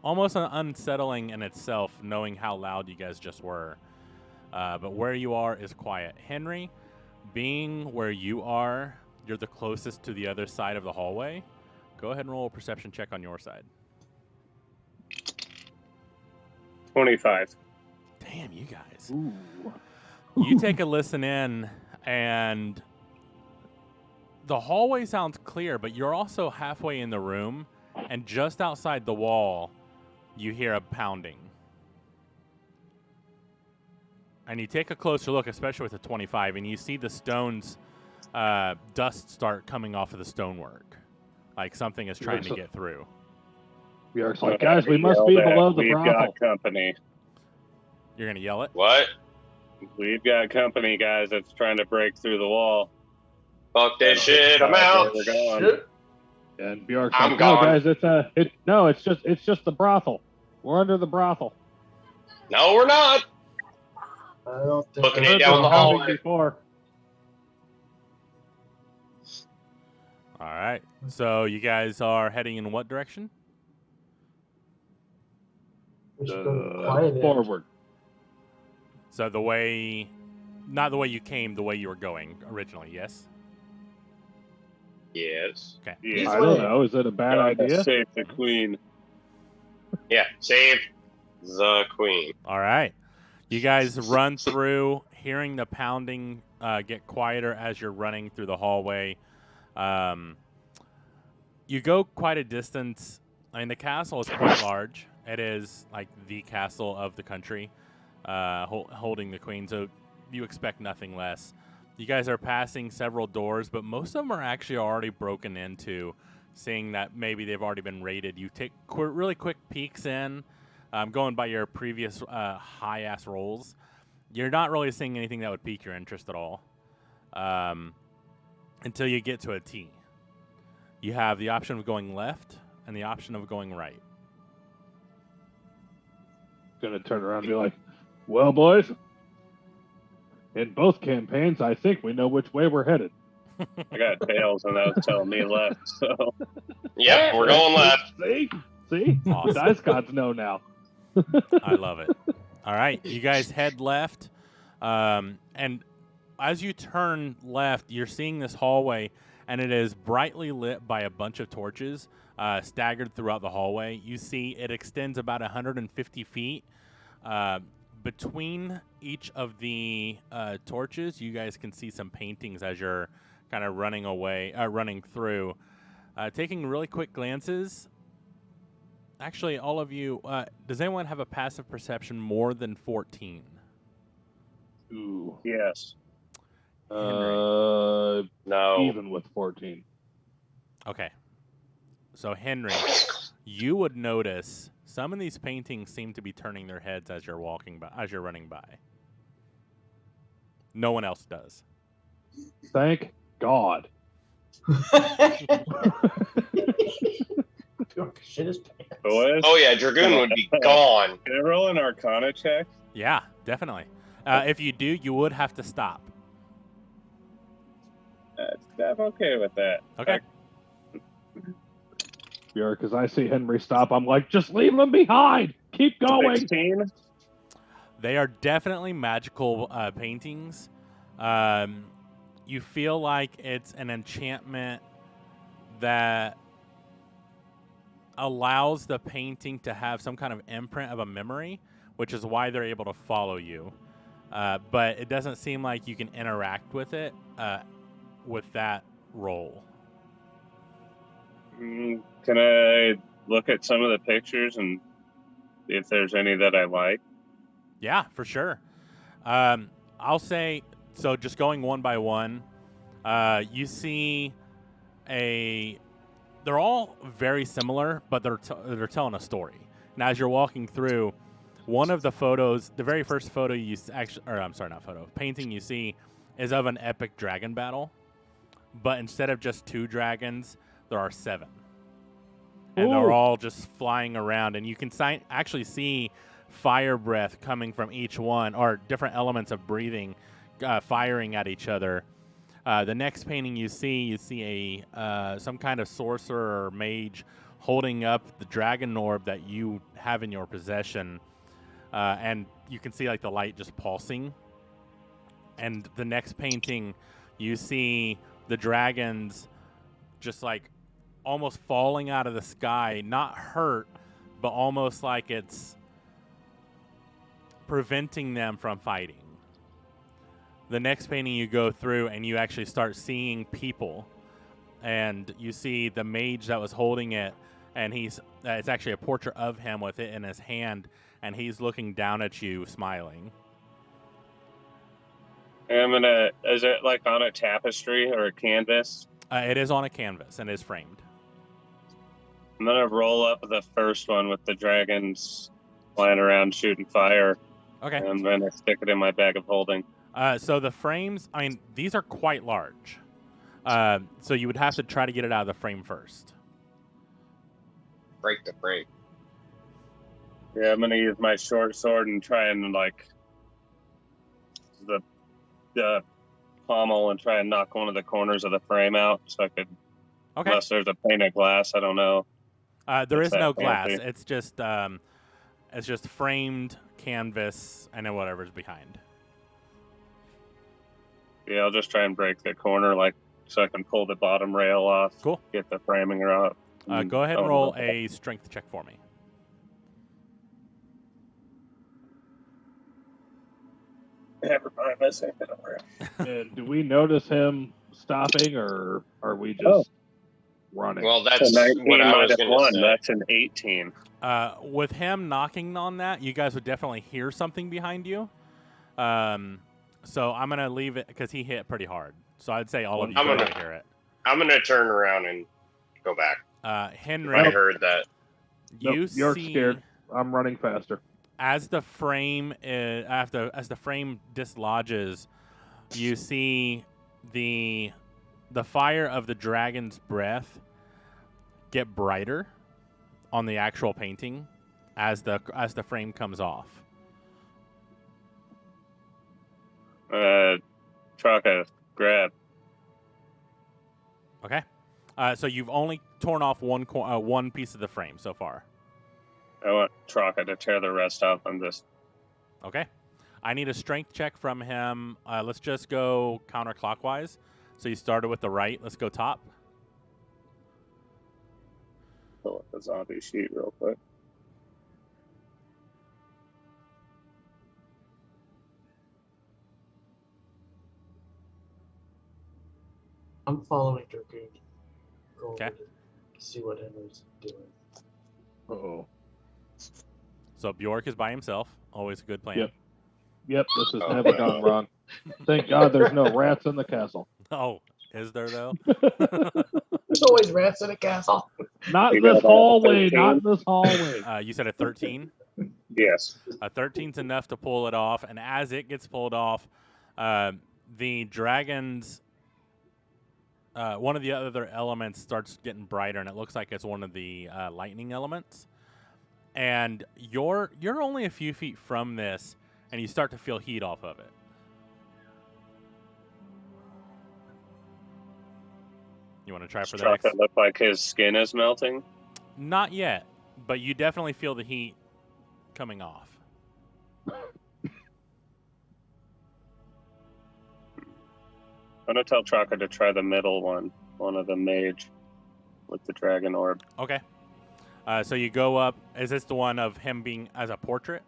almost unsettling in itself, knowing how loud you guys just were. But where you are is quiet. Henry, being where you are, you're the closest to the other side of the hallway. Go ahead and roll a perception check on your side. 25. Damn, you guys. Ooh. You take a listen in, and the hallway sounds clear, but you're also halfway in the room, and just outside the wall, you hear a pounding. And you take a closer look, especially with the 25, and you see the stones, dust start coming off of the stonework. Like something is trying to get through. Bjork's like, guys, we must be below the We've brothel. got company. You're going to yell it? What? We've got company, guys, that's trying to break through the wall. Fuck that shit. I'm out. We're going. Shit. And Bjork's I'm like, no, gone. guys, it's just the brothel. We're under the brothel. No, we're not. I don't think Looking Heard it down this the coming hallway. Before. All right. So you guys are heading in what direction? We should go to the quiet end. Forward. So the way, not the way you came, the way you were going originally, yes? Yes. Okay. Yeah. These I don't way. know. Is it a bad Gotta idea? Save the queen. Yeah. Save the queen. All right. You guys run through, hearing the pounding get quieter as you're running through the hallway. You go quite a distance. I mean, the castle is quite large. It is like the castle of the country, holding the queen, so you expect nothing less. You guys are passing several doors, but most of them are actually already broken into, seeing that maybe they've already been raided. You take really quick peeks in, going by your previous high-ass rolls. You're not really seeing anything that would pique your interest at all until you get to a T. You have the option of going left and the option of going right. Gonna turn around and be like, well, boys, in both campaigns, I think we know which way we're headed. I got tails, and that was telling me left. So Yep, we're going left. See? Awesome. Dice gods know now. I love it. All right, you guys head left, and as you turn left, you're seeing this hallway, and it is brightly lit by a bunch of torches staggered throughout the hallway. You see it extends about 150 feet. Between each of the torches, you guys can see some paintings as you're kind of running through. Taking really quick glances. Actually, all of you, does anyone have a passive perception more than 14? Ooh. yes, No. Even with 14. Okay. So, Henry, you would notice some of these paintings seem to be turning their heads as you're running by. No one else does. Thank God. Shit his pants. boys. Oh yeah, Dragoon would be gone. Can I roll an Arcana check? Yeah, definitely. If you do, you would have to stop. I'm okay with that. Okay. Yeah, because I see Henry stop. I'm like, just leave them behind. Keep going. 16. They are definitely magical paintings. You feel like it's an enchantment that allows the painting to have some kind of imprint of a memory, which is why they're able to follow you. But it doesn't seem like you can interact with it with that roll. Can I look at some of the pictures and see if there's any that I like? Yeah, for sure. I'll say, so just going one by one, you see they're all very similar, but they're telling a story. And as you're walking through, one of the photos, the very first photo painting you see is of an epic dragon battle. But instead of just 2 dragons, there are 7. And they're all just flying around. And you can actually see fire breath coming from each one, or different elements of breathing firing at each other. The next painting you see some kind of sorcerer or mage holding up the dragon orb that you have in your possession. And you can see like the light just pulsing. And the next painting, you see the dragons just like almost falling out of the sky, not hurt, but almost like it's preventing them from fighting. The next painting you go through and you actually start seeing people, and you see the mage that was holding it, and it's actually a portrait of him with it in his hand, and he's looking down at you smiling. Is it like on a tapestry or a canvas? It is on a canvas and is framed. I'm gonna roll up the first one with the dragons flying around shooting fire. Okay. And I'm gonna stick it in my bag of holding. So the frames, I mean, these are quite large. So you would have to try to get it out of the frame first. Break the frame. Yeah, I'm gonna use my short sword and try and like the pommel and try and knock one of the corners of the frame out so I could Okay. Unless there's a pane of glass, I don't know. There It's is no that glass. fancy. It's just framed canvas and then whatever's behind. Yeah, I'll just try and break the corner, like, so I can pull the bottom rail off. Cool. Get the framing out. Go ahead and roll a strength check for me. Never mind, this ain't gonna work. And do we notice him stopping, or are we just running? Well, So that's 19 what I was minus going 1, to say. that's an 18. With him knocking on that, you guys would definitely hear something behind you. So I'm gonna leave it because he hit pretty hard. So I'd say all of you I'm can gonna- probably hear it. I'm going to turn around and go back. Henry, I heard that. Nope, you you're see scared. I'm running faster. as the frame as the frame dislodges, you see the fire of the dragon's breath get brighter on the actual painting as the frame comes off. Traka, grab. Okay, so you've only torn off one piece of the frame so far. I want Traka to tear the rest off. I'm just. Okay, I need a strength check from him. Let's just go counterclockwise. So you started with the right. Let's go top. Pull up the zombie sheet real quick. I'm following Dragoon. Go over Okay. to see what Henry's doing. Uh-oh. So Bjork is by himself. Always a good plan. Yep. Yep, this has never gone wrong. Thank God there's no rats in the castle. Oh, is there though? There's always rats in a castle. Not You this got a hallway, 13? not in this hallway. You said a 13. Yes. A 13's enough to pull it off, and as it gets pulled off, the dragon's one of the other elements starts getting brighter, and it looks like it's one of the lightning elements. And you're only a few feet from this, and you start to feel heat off of it. You want to try for the next? Traka look like his skin is melting. Not yet, but you definitely feel the heat coming off. I'm gonna tell Traka to try the middle one of the mage with the dragon orb. Okay. So you go up. Is this the one of him being as a portrait?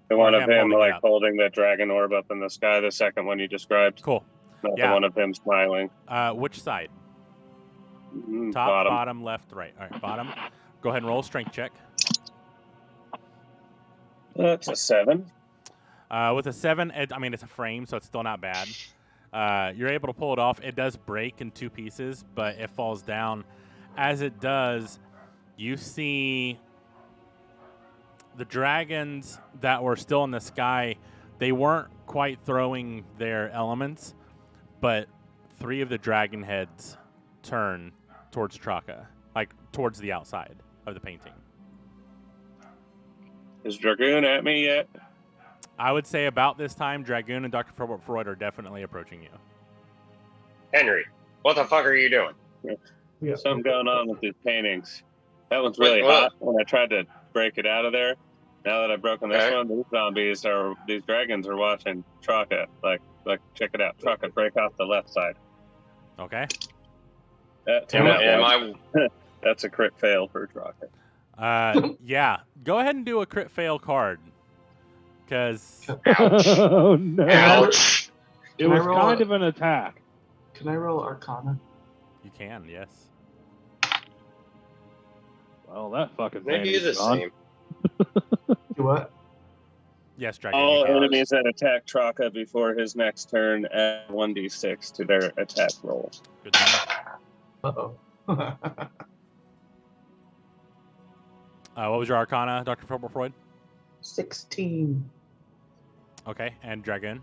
The Or one of him him holding it like up. holding the dragon orb up in the sky. The second one you described, Cool. not Yeah. the one of him smiling. Which side? Mm, Top, bottom. bottom, left, right. All right, bottom. Go ahead and roll a strength check. That's a 7. With a 7, it's a frame, so it's still not bad. You're able to pull it off. It does break in 2 pieces, but it falls down. As it does, you see the dragons that were still in the sky. They weren't quite throwing their elements, but 3 of the dragon heads turn towards Traka, like towards the outside of the painting. Is Dragoon at me yet? I would say about this time, Dragoon and Dr. Freud are definitely approaching you. Henry, what the fuck are you doing? Yeah. Something going on with these paintings. That one's really Wait, what? hot when I tried to break it out of there. Now that I've broken this Okay. one, these dragons are watching Traka. Like, check it out. Traka, break off the left side. Okay. That's a crit fail for Traka. Yeah. Go ahead and do a crit fail card. Because Ouch. Oh no! Ouch. It Can I was roll kind a- of an attack. Can I roll Arcana? you can, yes. Well, that fucking Maybe thing the is gone. same. Do what? Yes, Dragoon. All you can. enemies that attack Traka before his next turn add 1d6 to their attack roll. Good to know. Uh-oh. What was your Arcana, Dr. Freud? 16. Okay, and Dragoon.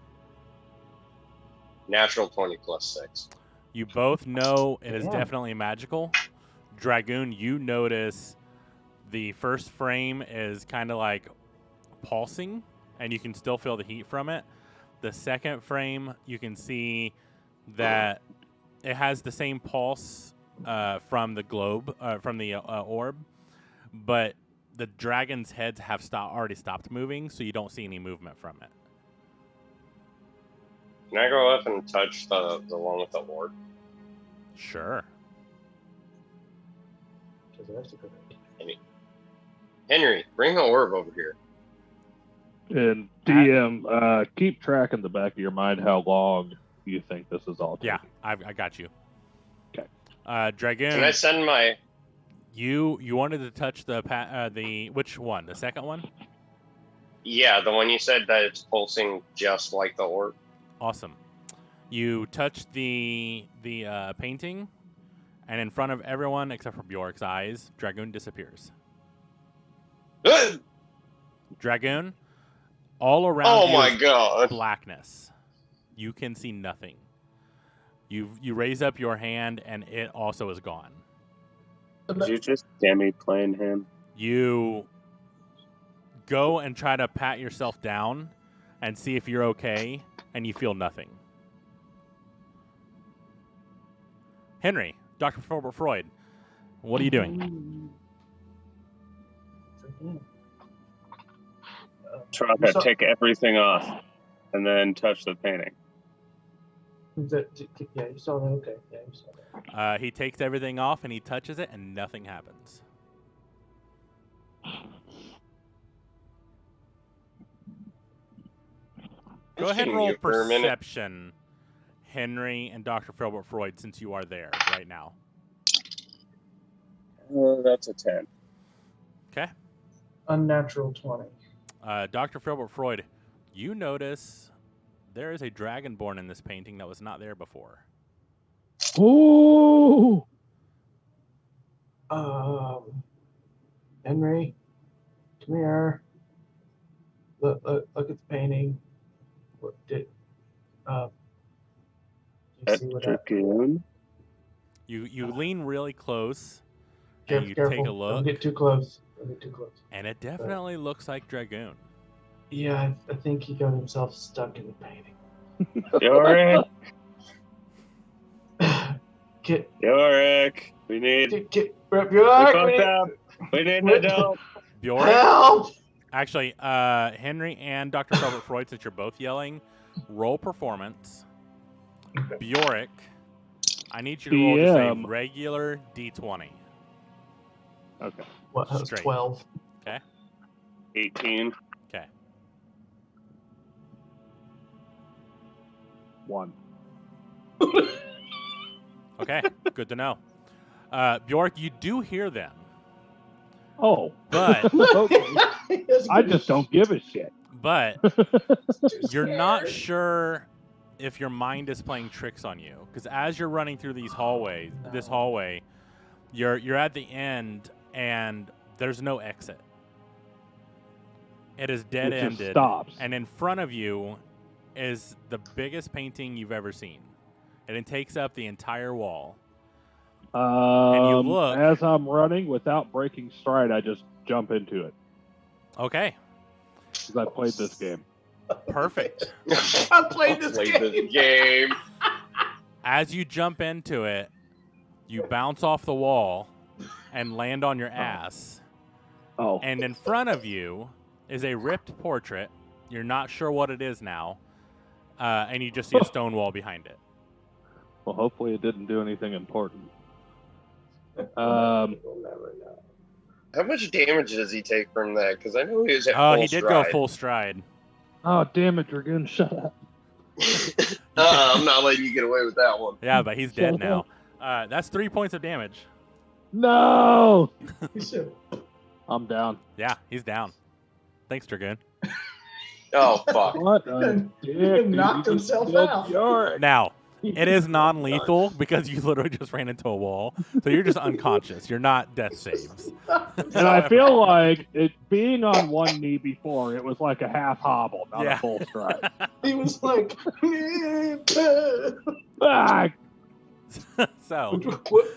Natural 20 plus 6. You both know it is Damn. definitely magical. Dragoon, you notice the first frame is kind of like pulsing, and you can still feel the heat from it. The second frame, you can see that it has the same pulse from the globe, from the orb, but the dragon's heads have already stopped moving, so you don't see any movement from it. Can I go up and touch the one with the orb? Sure. That's a good idea. Henry, bring the orb over here. And DM, keep track in the back of your mind how long you think this is all taking. Yeah, I got you. Okay. Dragoon. Can I send my? You wanted to touch the which one? The second one? Yeah, the one you said that it's pulsing just like the orb. Awesome. You touch the painting, and in front of everyone except for Bjork's eyes, Dragoon disappears. Dragoon, all around Oh you my is god! blackness. You can see nothing. You raise up your hand, and it also is gone. Did you just demi-plane him? You go and try to pat yourself down and see if you're okay, and you feel nothing. Henry, Dr. Filbert Freud, what are you doing? Try to take everything off and then touch the painting. Yeah, you saw that. Okay, yeah, you saw that. He takes everything off and he touches it, and nothing happens. Go ahead and roll perception, Henry and Dr. Filbert Freud, since you are there right now. That's a 10. Okay. Unnatural 20. Dr. Filbert Freud, you notice there is a dragonborn in this painting that was not there before. Ooh! Henry, come here. Look at the painting. What did you see what Dragoon? You lean really close, Careful, and you careful. take a look. Don't get too close. Don't get too close. And it definitely looks like Dragoon. Yeah, I think he got himself stuck in the painting. Yorick! Get Yorick! We need... Bjork, We fucked up! We need an adult! Bjork, help! actually, Henry and Dr. Filbert Freud, since you're both yelling, roll performance. Bjork, I need you to roll just a regular D20. Okay. What? That was Straight. 12. 18. Okay. 1. Okay, good to know. Bjork, you do hear them, Oh. but Okay. I just don't give a shit. but you're not sure if your mind is playing tricks on you, because as you're running through this hallway, you're at the end and there's no exit. It is dead It just ended, stops. and in front of you is the biggest painting you've ever seen, and it takes up the entire wall. you look- As I'm running, without breaking stride, I just jump into it Okay, because I played this game. perfect. I played this game. As you jump into it, you bounce off the wall and land on your ass. Oh, And in front of you is a ripped portrait. You're not sure what it is now. And you just see a stone wall behind it. well, hopefully it didn't do anything important. How much damage does he take from that? Because I know he was at Oh, full he did stride. go full stride. Oh, damn it, Dragoon, shut up. I'm not letting you get away with that one. Yeah, but he's dead Shut now. That's 3 points of damage. No! He said, I'm down. Yeah, he's down. Thanks, Dragoon. Oh, fuck. What a dick, dude. knocked You just himself killed out. Yorick. Now, it is non-lethal because you literally just ran into a wall. So you're just unconscious. You're not death saves. And I feel like it being on one knee before, it was like a half hobble, not Yeah. a full stride. he was like, Ah, So,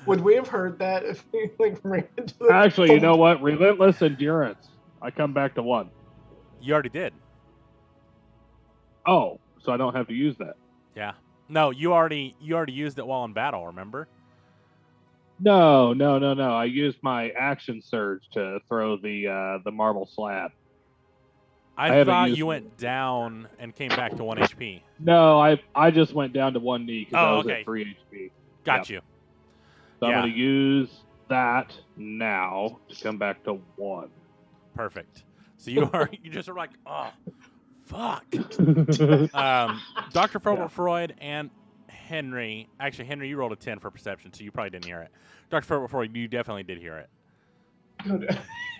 would we have heard that if we like ran into the actually, you know what? Relentless endurance. I come back to 1. you already did. Oh, so I don't have to use that. Yeah. No, you already used it while in battle, remember? No. I used my action surge to throw the marble slab. I I haven't thought used you it. went down and came back to 1 HP. No, I just went down to 1 knee because I Oh, was okay. at 3 HP. Got you. So I'm Yeah. going to use that now to come back to 1. Perfect. So you just are like, oh, fuck. Dr. Freud and Henry. Actually, Henry, you rolled a 10 for perception, so you probably didn't hear it. Dr. Freud, you definitely did hear it.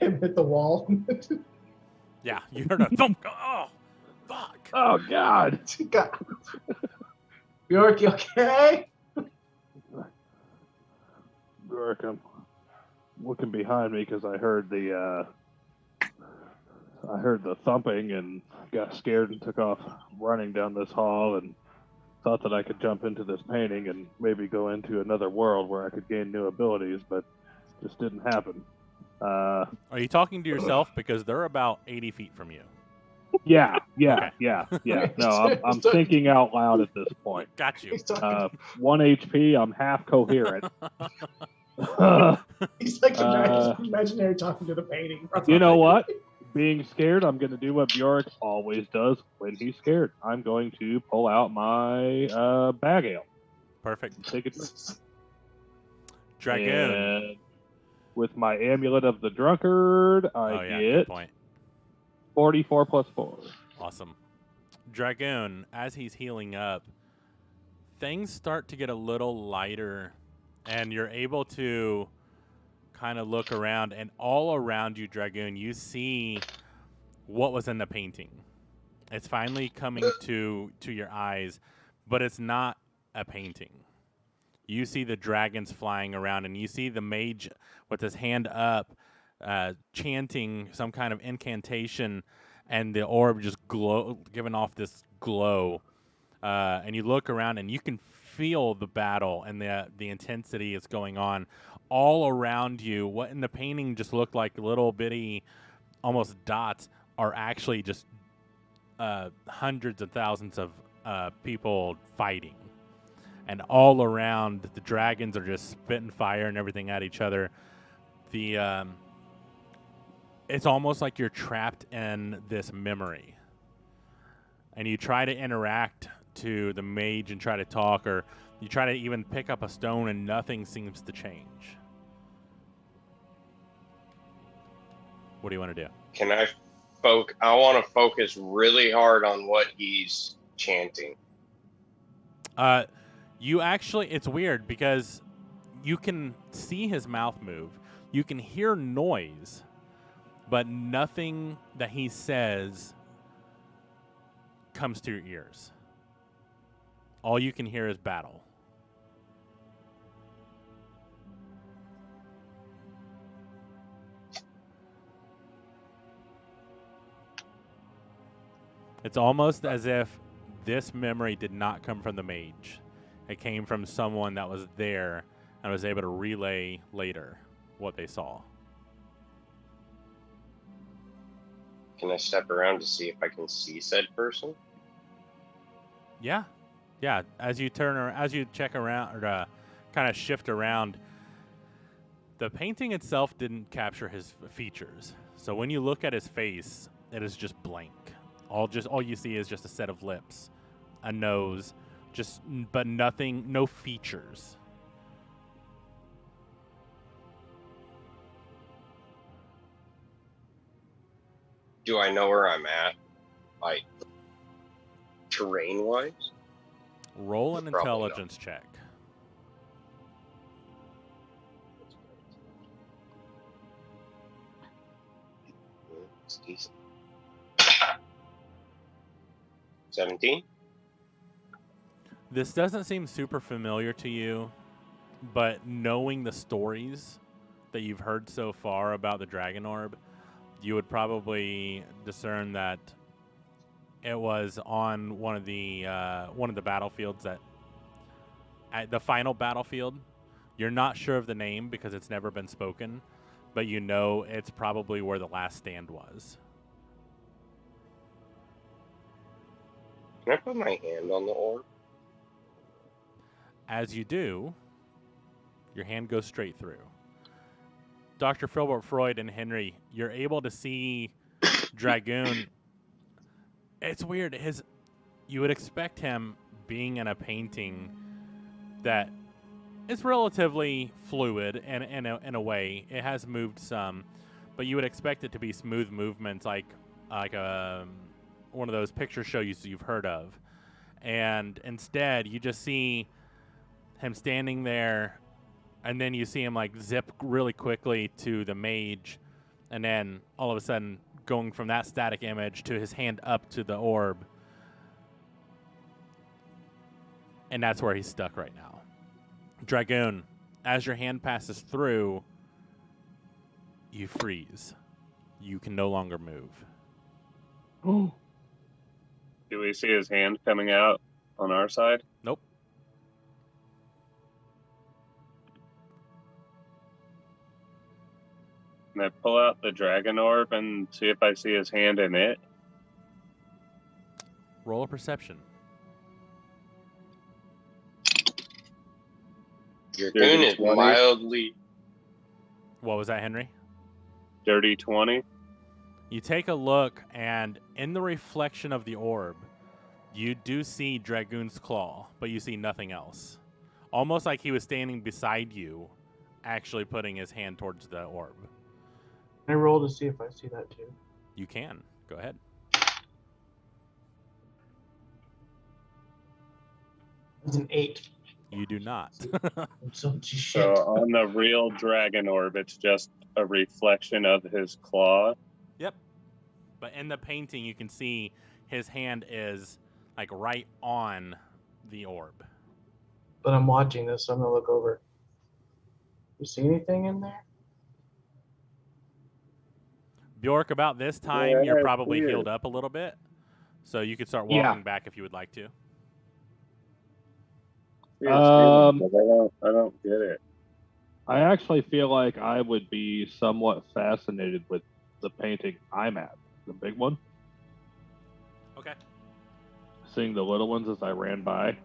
Him hit the wall. Yeah, you heard a thump. Oh, fuck. Oh, God. God. Bjork, you okay? Bjork, I'm looking behind me because I heard the thumping and got scared and took off running down this hall and thought that I could jump into this painting and maybe go into another world where I could gain new abilities, but just didn't happen. Are you talking to yourself? Because they're about 80 feet from you. Yeah. Okay. No, I'm thinking out loud at this point. Got you. He's talking. 1 HP, I'm half coherent. He's like imaginary talking to the painting. You know what? Being scared, I'm going to do what Bjork always does when he's scared. I'm going to pull out my bag ale. Perfect. Take it. Dragoon. And with my amulet of the drunkard, I Good get point. 44 plus 4. Awesome. Dragoon, as he's healing up, things start to get a little lighter, and you're able to kind of look around, and all around you, Dragoon, you see what was in the painting. It's finally coming to your eyes, but it's not a painting. You see the dragons flying around, and you see the mage with his hand up, chanting some kind of incantation, and the orb just giving off this glow. And you look around, and you can feel the battle and the intensity is going on all around you. What in the painting just looked like little bitty, almost dots, are actually just hundreds of thousands of people fighting. And all around, the dragons are just spitting fire and everything at each other. It's almost like you're trapped in this memory. And you try to interact to the mage and try to talk, or you try to even pick up a stone and nothing seems to change. What do you want to do? Can I want to focus really hard on what he's chanting. You actually, it's weird because you can see his mouth move. You can hear noise, but nothing that he says comes to your ears. All you can hear is battle. It's almost as if this memory did not come from the mage. It came from someone that was there and was able to relay later what they saw. Can I step around to see if I can see said person? Yeah. As you check around or kind of shift around, the painting itself didn't capture his features. So when you look at his face, it is just blank. All you see is just a set of lips, a nose, but nothing, no features. Do I know where I'm at? Like, terrain-wise? Roll an Probably intelligence check. It's decent. 17? This doesn't seem super familiar to you, but knowing the stories that you've heard so far about the Dragon Orb, you would probably discern that it was on one of the battlefields at the final battlefield. You're not sure of the name because it's never been spoken, but you know it's probably where the last stand was. Can I put my hand on the orb? As you do, Your hand goes straight through. Dr. Philbert Freud and Henry, you're able to see Dragoon. It's weird. You would expect him being in a painting that is relatively fluid and in a way. It has moved some, but you would expect it to be smooth movements like one of those picture shows you've heard of. And instead, you just see him standing there, and then you see him like zip really quickly to the mage, and then all of a sudden going from that static image to his hand up to the orb. And that's where he's stuck right now. Dragoon, as your hand passes through, you freeze. You can no longer move. Oh. Do we see his hand coming out on our side? Nope. Can I pull out the dragon orb and see if I see his hand in it? Roll a perception. Dragoon is 20. mildly. What was that, Henry? Dirty 20. You take a look, and in the reflection of the orb, you do see Dragoon's claw, but you see nothing else. Almost like he was standing beside you, actually putting his hand towards the orb. Can I roll to see if I see that too? You can. Go ahead. It's an 8. You do not. So shit. So on the real dragon orb, it's just a reflection of his claw. Yep. But in the painting, you can see his hand is like right on the orb. But I'm watching this, so I'm gonna look over. You see anything in there? Bjork, about this time, Yeah, you're probably weird. healed up a little bit. So you could start Yeah. walking back if you would like to. Yeah, I don't get it. I actually feel like I would be somewhat fascinated with the painting I'm at, the big one. Okay. Seeing the little ones as I ran by.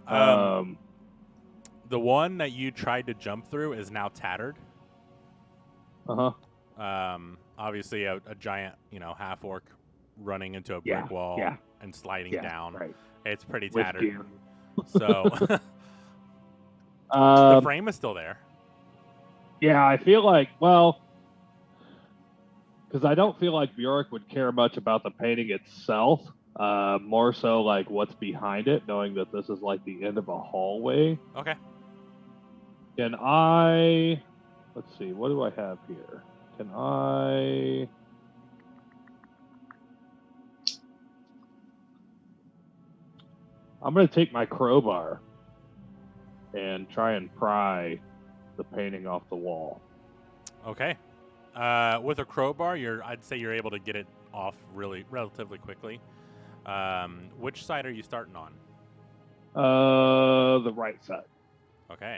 The one that you tried to jump through is now tattered. Uh-huh. Obviously, a giant, half orc running into a brick wall and sliding down. Right. It's pretty With tattered. gear. So the frame is still there. Yeah, I feel like, well, because I don't feel like Bjork would care much about the painting itself. More so like what's behind it, knowing that this is like the end of a hallway. Okay. Let's see, what do I have here? I'm going to take my crowbar and try and pry the painting off the wall. Okay. With a crowbar, I'd say you're able to get it off relatively quickly. Which side are you starting on? The right side. Okay.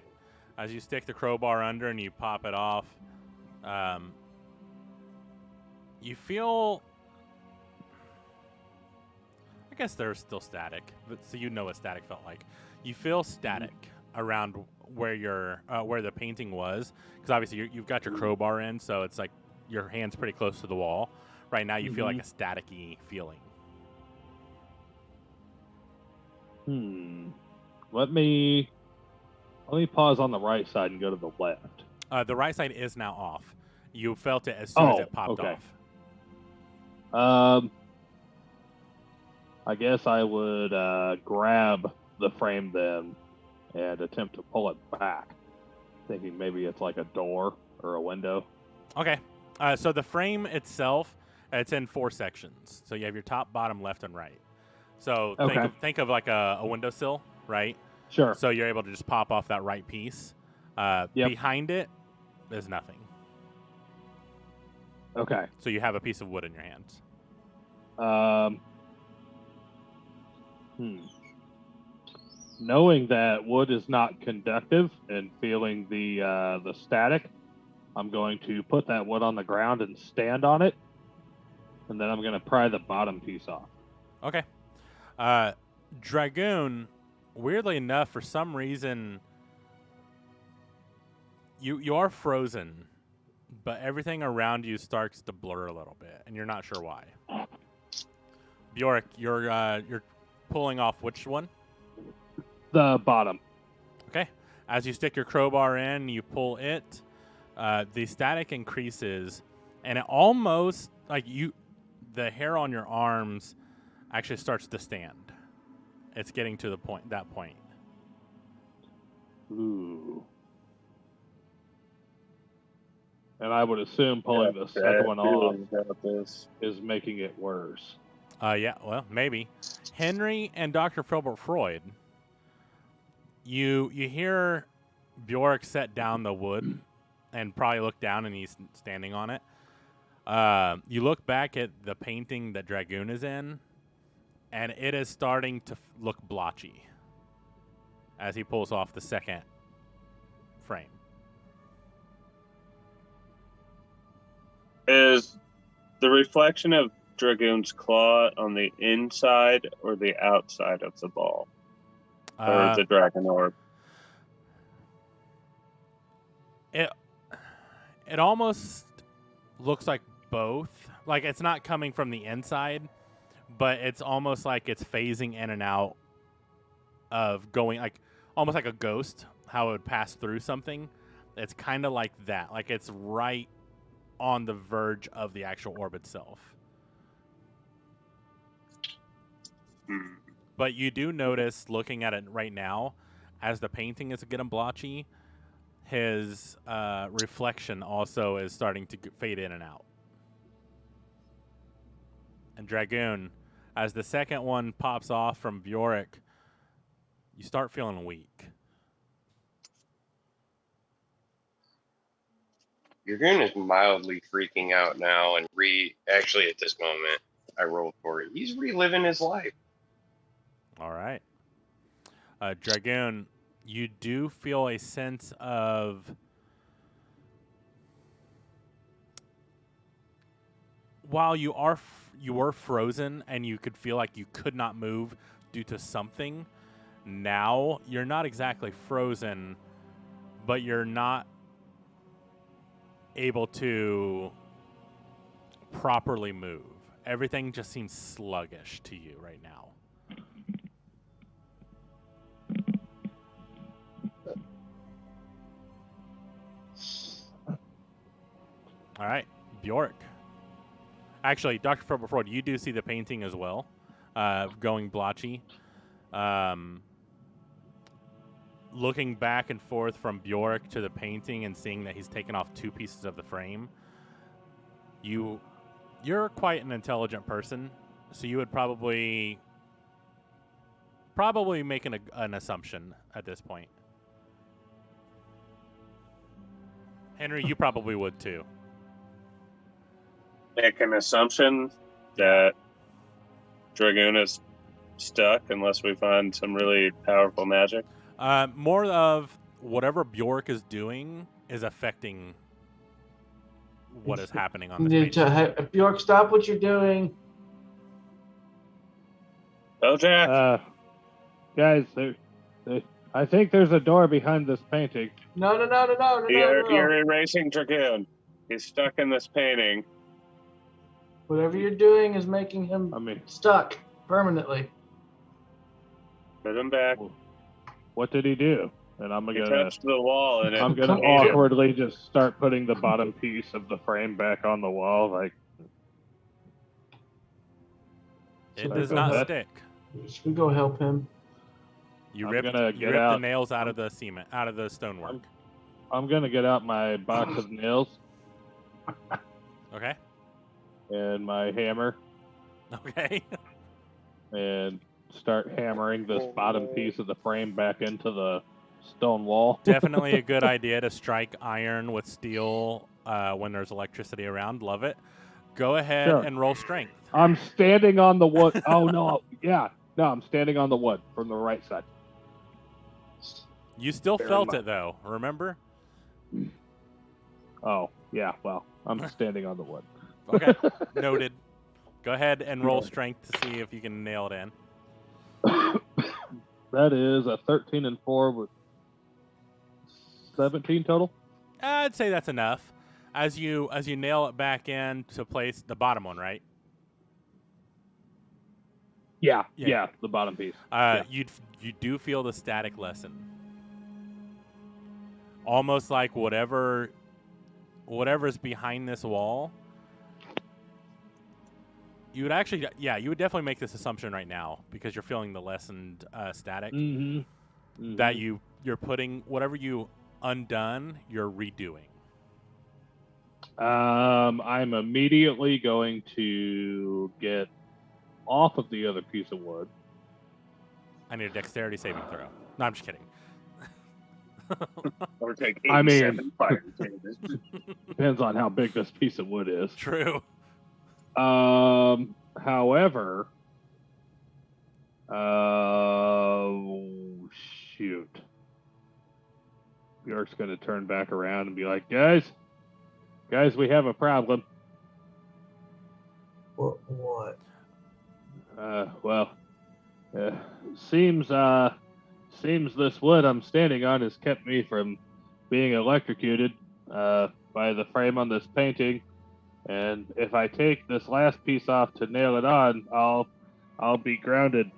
As you stick the crowbar under and you pop it off, you feel... I guess they're still static, but so you know what static felt like. You feel static around where where the painting was, because obviously you've got your crowbar in, so it's like your hand's pretty close to the wall. Right now, you feel like a static-y feeling. Let me pause on the right side and go to the left. The right side is now off. You felt it as soon as it popped okay. off. I guess I would grab the frame then and attempt to pull it back, thinking maybe it's like a door or a window. Okay. So the frame itself, it's in 4 sections. So you have your top, bottom, left, and right. So think of like a windowsill, right? Sure. So you're able to just pop off that right piece. Behind it, there's nothing. Okay. So you have a piece of wood in your hands. Knowing that wood is not conductive and feeling the static, I'm going to put that wood on the ground and stand on it, and then I'm going to pry the bottom piece off. Okay. Dragoon, weirdly enough, for some reason, You are frozen, but everything around you starts to blur a little bit, and you're not sure why. Bjork, you're pulling off which one? The bottom. Okay. As you stick your crowbar in, you pull it. The static increases, and it almost the hair on your arms actually starts to stand. It's getting to that point. Ooh. And I would assume pulling the second one off is making it worse. Yeah, well, maybe. Henry and Dr. Filbert Freud, you hear Bjork set down the wood and probably look down, and he's standing on it. You look back at the painting that Dragoon is in, and it is starting to look blotchy as he pulls off the second frame. Is the reflection of Dragoon's claw on the inside or the outside of the ball? Or the dragon orb? It almost looks like both. Like it's not coming from the inside, but it's almost like it's phasing in and out of going, like almost like a ghost, how it would pass through something. It's kind of like that. Like it's right on the verge of the actual orb itself. But you do notice, looking at it right now, as the painting is getting blotchy, his reflection also is starting to fade in and out. And Dragoon, as the second one pops off from Bjork, you start feeling weak. Dragoon is mildly freaking out now, and actually at this moment, I rolled for it. He's reliving his life. All right. Dragoon, you do feel a sense of while you were frozen and you could feel like you could not move due to something, now you're not exactly frozen, but you're not able to properly move. Everything just seems sluggish to you right now. All right, Bjork. Actually, Dr. Filbert, you do see the painting as well, going blotchy. Looking back and forth from Bjork to the painting and seeing that he's taken off 2 pieces of the frame, you're quite an intelligent person, so you would probably make an assumption at this point. Henry, you probably would too. Make an assumption that Dragoon is stuck unless we find some really powerful magic. More of whatever Bjork is doing is affecting what is happening on this page. Bjork, stop what you're doing. Oh, Jack. Guys, I think there's a door behind this painting. No. You're erasing Dragoon. He's stuck in this painting. Whatever you're doing is making him stuck permanently. Put him back. What did he do? And I'm He gonna touched the wall, and I'm gonna awkwardly just start putting the bottom piece of the frame back on the wall, like it does not stick. Should we go help him? You rip the nails out of the cement, out of the stonework. I'm gonna get out my box of nails. Okay. And my hammer. Okay. And start hammering this bottom piece of the frame back into the stone wall. Definitely a good idea to strike iron with steel when there's electricity around. Love it. Go ahead and roll strength. I'm standing on the wood. Oh, no. Yeah. No, I'm standing on the wood from the right side. You still felt it, though. Remember? Oh, yeah. Well, I'm standing on the wood. Okay. Noted. Go ahead and roll strength to see if you can nail it in. That is a 13 and 4 with 17 total. I'd say that's enough. As you nail it back in to place, the bottom one, right? Yeah, Yeah. the bottom piece. You do feel the static lessen. Almost like whatever's behind this wall. You would actually, you would definitely make this assumption right now because you're feeling the lessened static. Mm-hmm. That you're putting whatever you undone, you're redoing. I'm immediately going to get off of the other piece of wood. I need a dexterity saving throw. No, I'm just kidding. Or take I mean- 87 fire damage. Depends on how big this piece of wood is. True. However, shoot. Bjork's going to turn back around and be like, guys, we have a problem. What? Seems this wood I'm standing on has kept me from being electrocuted by the frame on this painting, and if I take this last piece off to nail it on, I'll be grounded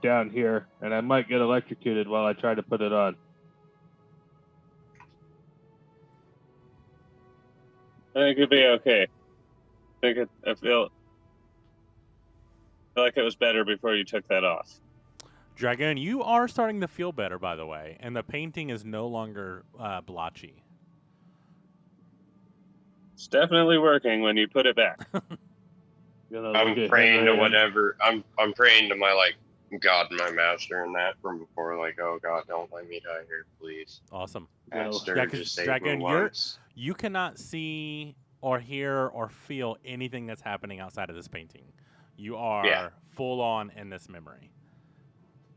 down here, and I might get electrocuted while I try to put it on. I think it'd be okay. I feel like it was better before you took that off. Dragoon, you are starting to feel better, by the way, and the painting is no longer blotchy. It's definitely working when you put it back. I'm praying to whatever. I'm praying to my God, my master, and that from before. Oh God, don't let me die here, please. Awesome. Master, Yeah, 'cause just save Dragoon, me once. you cannot see or hear or feel anything that's happening outside of this painting. You are full on in this memory.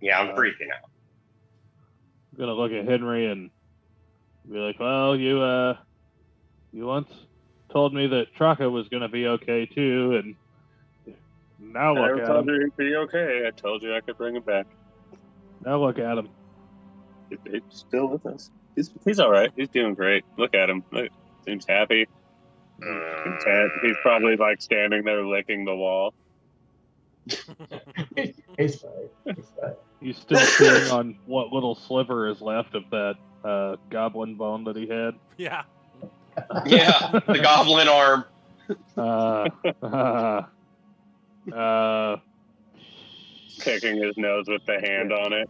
Yeah, I'm freaking out. I'm gonna look at Henry and be like, well, you once told me that Traka was gonna be okay too, and now look I at told him. you he'd be okay. I told you I could bring him back. Now look at him. He's still with us. He's all right. He's doing great. Look at him. Look, seems happy. He's probably standing there licking the wall. He's fine. He's fine. He's still chewing on what little sliver is left of that goblin bone that he had. Yeah. Yeah, the goblin arm. Kicking his nose with the hand on it.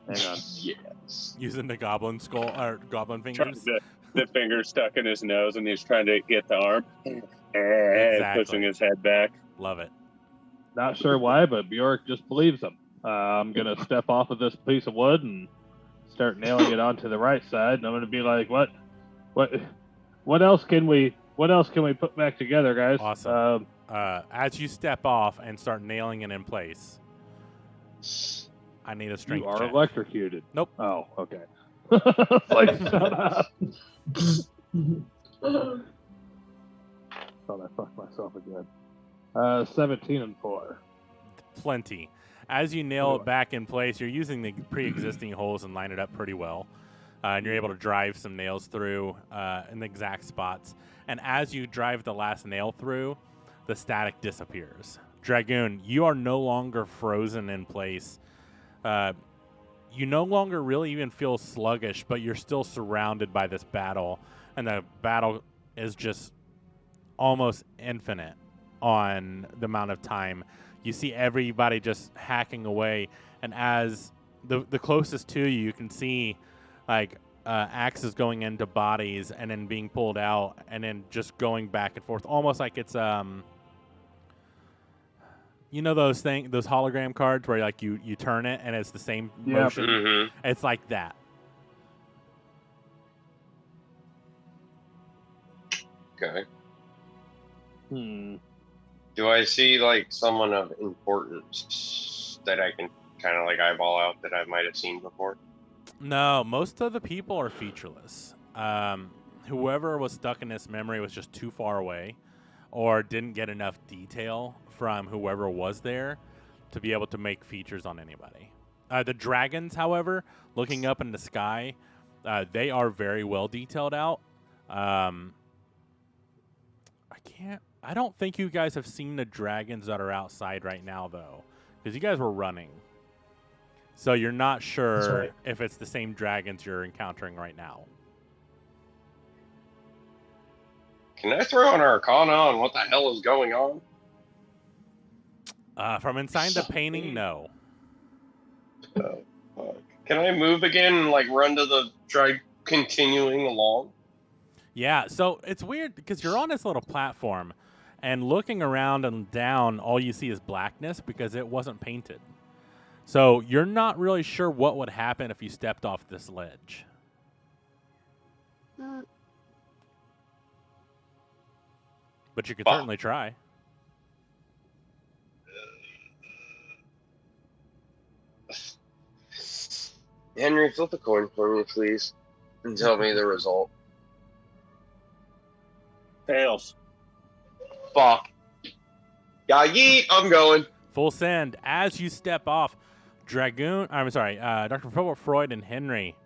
Hang on. Yes. Using the goblin skull or goblin fingers. The finger stuck in his nose, and he's trying to get the arm. Exactly. Pushing his head back. Love it. Not sure why, but Bjork just believes him. I'm gonna step off of this piece of wood and start nailing it onto the right side, and I'm gonna be like, what else can we put back together, guys? Awesome. As you step off and start nailing it in place, I need a strength You are check. electrocuted. Nope. Oh, okay. Shut up. Thought I fucked myself again. 17 and 4. Plenty. As you nail it back in place, you're using the pre-existing holes and line it up pretty well. And you're able to drive some nails through in the exact spots. And as you drive the last nail through, the static disappears. Dragoon, you are no longer frozen in place. You no longer really even feel sluggish, but you're still surrounded by this battle. And the battle is just almost infinite on the amount of time. You see everybody just hacking away. And as the closest to you, you can see axes going into bodies and then being pulled out and then just going back and forth, almost like it's those hologram cards where you turn it and it's the same motion. Mm-hmm. It's like that. Okay. Do I see someone of importance that I can kind of eyeball out that I might have seen before? No, most of the people are featureless. Whoever was stuck in this memory was just too far away or didn't get enough detail from whoever was there to be able to make features on anybody. The dragons, however, looking up in the sky, They are very well detailed out. I don't think you guys have seen the dragons that are outside right now, though, because you guys were running. So you're not sure right. if it's the same dragons you're encountering right now. Can I throw an Arcana on what the hell is going on? From inside the painting, no. Oh, fuck. Can I move again and like run to the try continuing along? Yeah, so it's weird because you're on this little platform, and looking around and down, all you see is blackness because it wasn't painted. So you're not really sure what would happen if you stepped off this ledge. But you could Fuck. certainly try. Henry, flip a coin for me, please, and tell me the result. Tails. Fuck. Yeah, yeet, I'm going. Full send. As you step off, Dr. Philip Freud and Henry.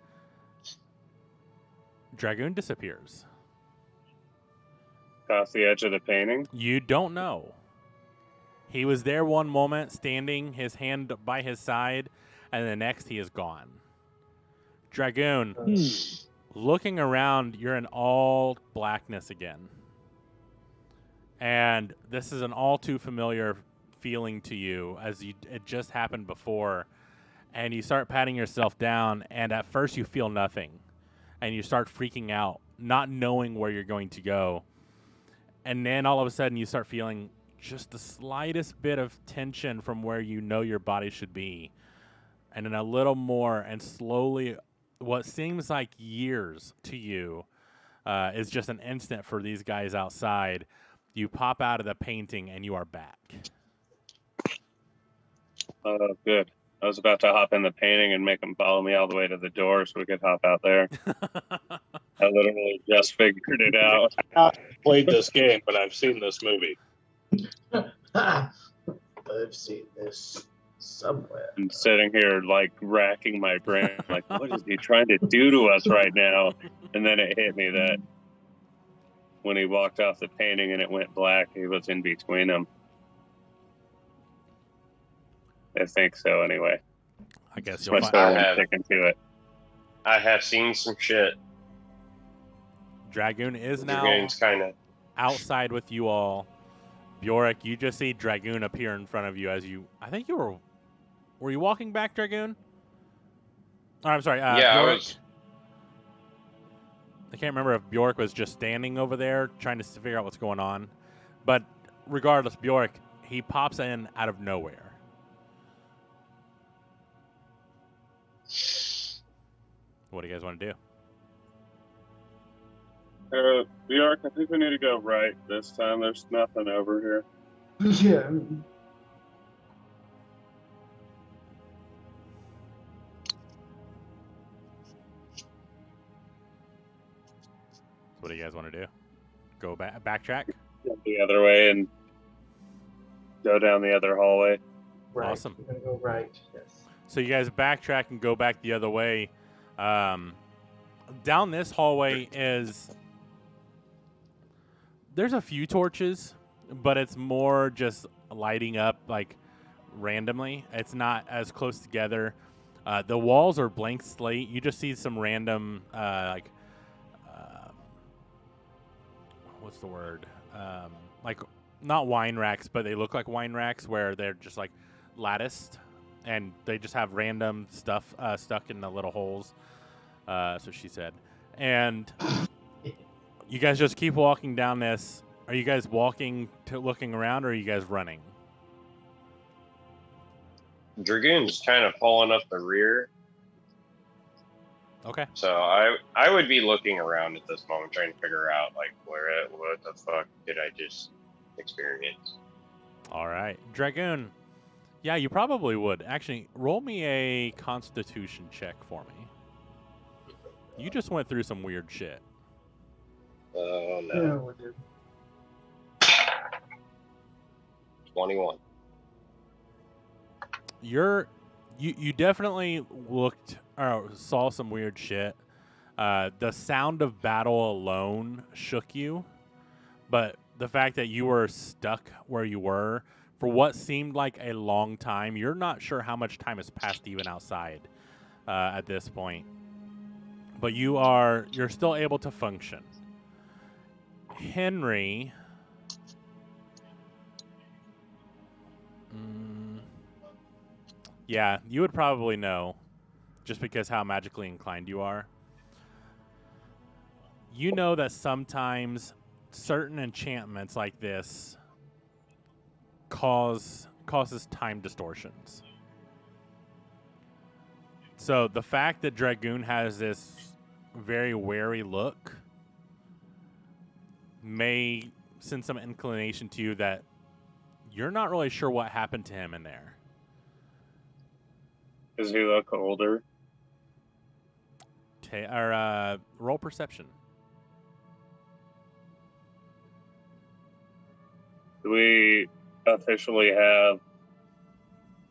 Dragoon disappears. Past the edge of the painting. You don't know. He was there one moment, standing, his hand by his side, and the next he is gone. Dragoon, looking around, you're in all blackness again. And this is an all too familiar feeling to you as it just happened before. And you start patting yourself down, and at first you feel nothing. And you start freaking out, not knowing where you're going to go. And then all of a sudden you start feeling just the slightest bit of tension from where you know your body should be. And then a little more, and slowly, what seems like years to you is just an instant for these guys outside. You pop out of the painting and you are back. Good. I was about to hop in the painting and make them follow me all the way to the door so we could hop out there. I literally just figured it out. I've not played this game, but I've seen this movie. I've seen this somewhere. I'm sitting here like racking my brain, like, what is he trying to do to us right now? And then it hit me that when he walked off the painting and it went black, he was in between them. I think so, anyway. I guess That's you'll my find story. I I'm sticking to it. I have seen some shit. Dragoon is The now game's kind of. outside with you all. Bjork, you just see Dragoon appear in front of you as you... I think you were you walking back, Dragoon? Oh, I'm sorry. Yeah, Bjork? I was. I can't remember if Bjork was just standing over there trying to figure out what's going on. But regardless, Bjork, he pops in out of nowhere. What do you guys want to do? Bjork, I think we need to go right this time. There's nothing over here. Yeah. What do you guys want to do? Go backtrack? The other way and go down the other hallway. Right. Awesome. We're gonna go right. Yes. So you guys backtrack and go back the other way. Down this hallway there's a few torches, but it's more just lighting up like randomly. It's not as close together. The walls are blank slate. You just see some random what's the word? Like not wine racks, but they look like wine racks where they're just like latticed, and they just have random stuff stuck in the little holes. So she said. And you guys just keep walking down this. Are you guys walking to looking around, or are you guys running? Dragoon's kind of falling up the rear. Okay. So I would be looking around at this moment, trying to figure out like what the fuck did I just experience? All right. Dragoon. Yeah, you probably would. Actually, roll me a Constitution check for me. You just went through some weird shit. Oh Yeah, no. we did. 21. You definitely looked or saw some weird shit. The sound of battle alone shook you, but the fact that you were stuck where you were for what seemed like a long time, you're not sure how much time has passed even outside at this point. But you're still able to function. Henry, yeah, you would probably know, just because how magically inclined you are. You know that sometimes certain enchantments like this causes time distortions. So the fact that Dragoon has this very wary look may send some inclination to you that you're not really sure what happened to him in there. Does he look older? Roll perception. Do we officially have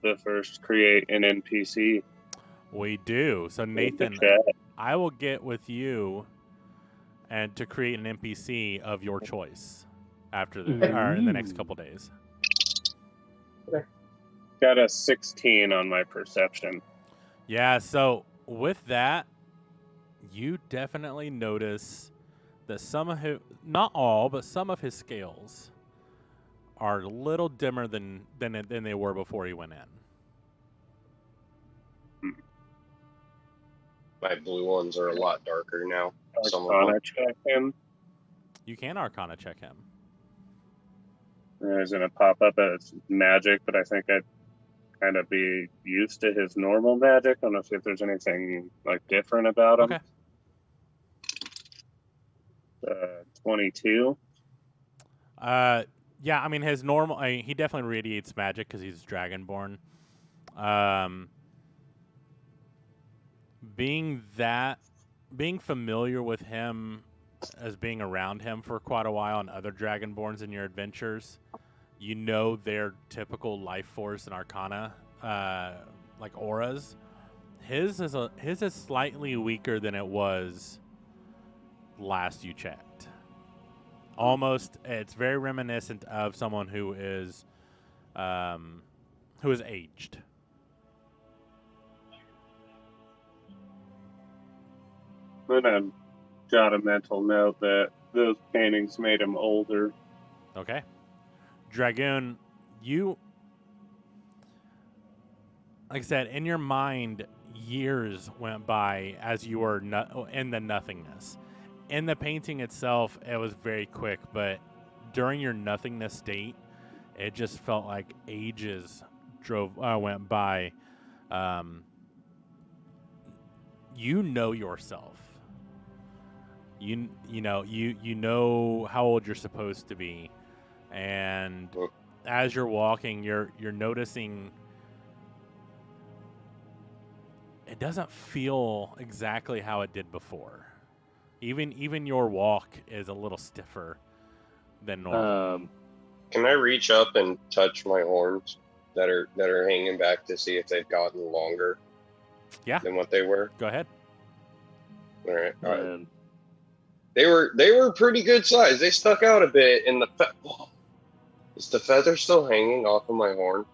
the first create an NPC? We do. So Nathan, I will get with you and to create an NPC of your choice after or in the next couple days. Got a 16 on my perception. Yeah, so with that, you definitely notice that some of his, not all, but some of his scales are a little dimmer than they were before he went in. My blue ones are a lot darker now. Arcana check him. You can Arcana check him. There's gonna pop up as magic, but I think I'd kind of be used to his normal magic. I don't know if there's anything like different about him. Okay. 22. Yeah, I mean his normal. He definitely radiates magic because he's dragonborn. Being familiar with him as being around him for quite a while and other dragonborns in your adventures, you know their typical life force and arcana, like auras. His is slightly weaker than it was last you checked. Almost, it's very reminiscent of someone who is aged. I'm gonna jot a mental note that those paintings made him older. Okay. Dragoon, you, like I said, in your mind, years went by as you were in the nothingness. In the painting itself, it was very quick, but during your nothingness state, it just felt like ages went by. You know yourself. You know how old you're supposed to be, and as you're walking, you're noticing it doesn't feel exactly how it did before. Even your walk is a little stiffer than normal. Can I reach up and touch my horns that are hanging back to see if they've gotten longer? Yeah. Than what they were. Go ahead. All right. They were pretty good size. They stuck out a bit in the. Is the feather still hanging off of my horn?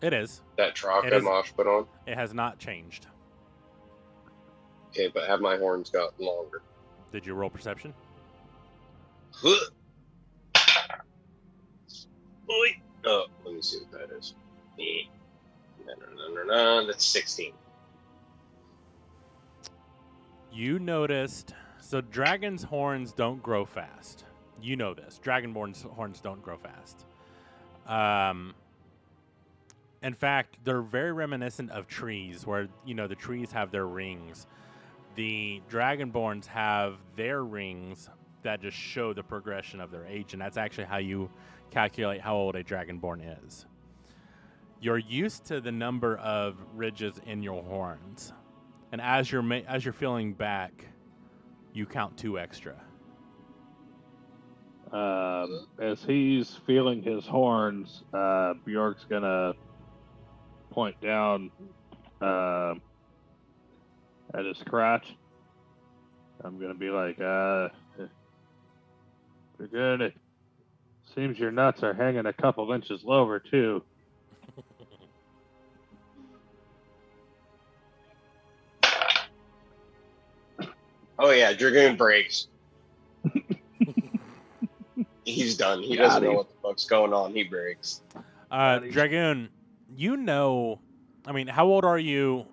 It is. That Traka Mosh put on? It has not changed. Okay, but have my horns got longer? Did you roll perception? Oh, let me see what that is. No, that's 16. You noticed, so dragon's horns don't grow fast. You know this. Dragonborn's horns don't grow fast. In fact, they're very reminiscent of trees, where, the trees have their rings. The Dragonborns have their rings that just show the progression of their age, and that's actually how you calculate how old a Dragonborn is. You're used to the number of ridges in your horns, and as you're feeling back, you count 2 extra. As he's feeling his horns, Bjork's gonna point down at his crotch I'm gonna be like, Dragoon, it seems your nuts are hanging a couple inches lower too. Oh yeah, Dragoon breaks. He's done. He Got doesn't know him. what the fuck's going on. He breaks. Dragoon, you know, I mean, how old are you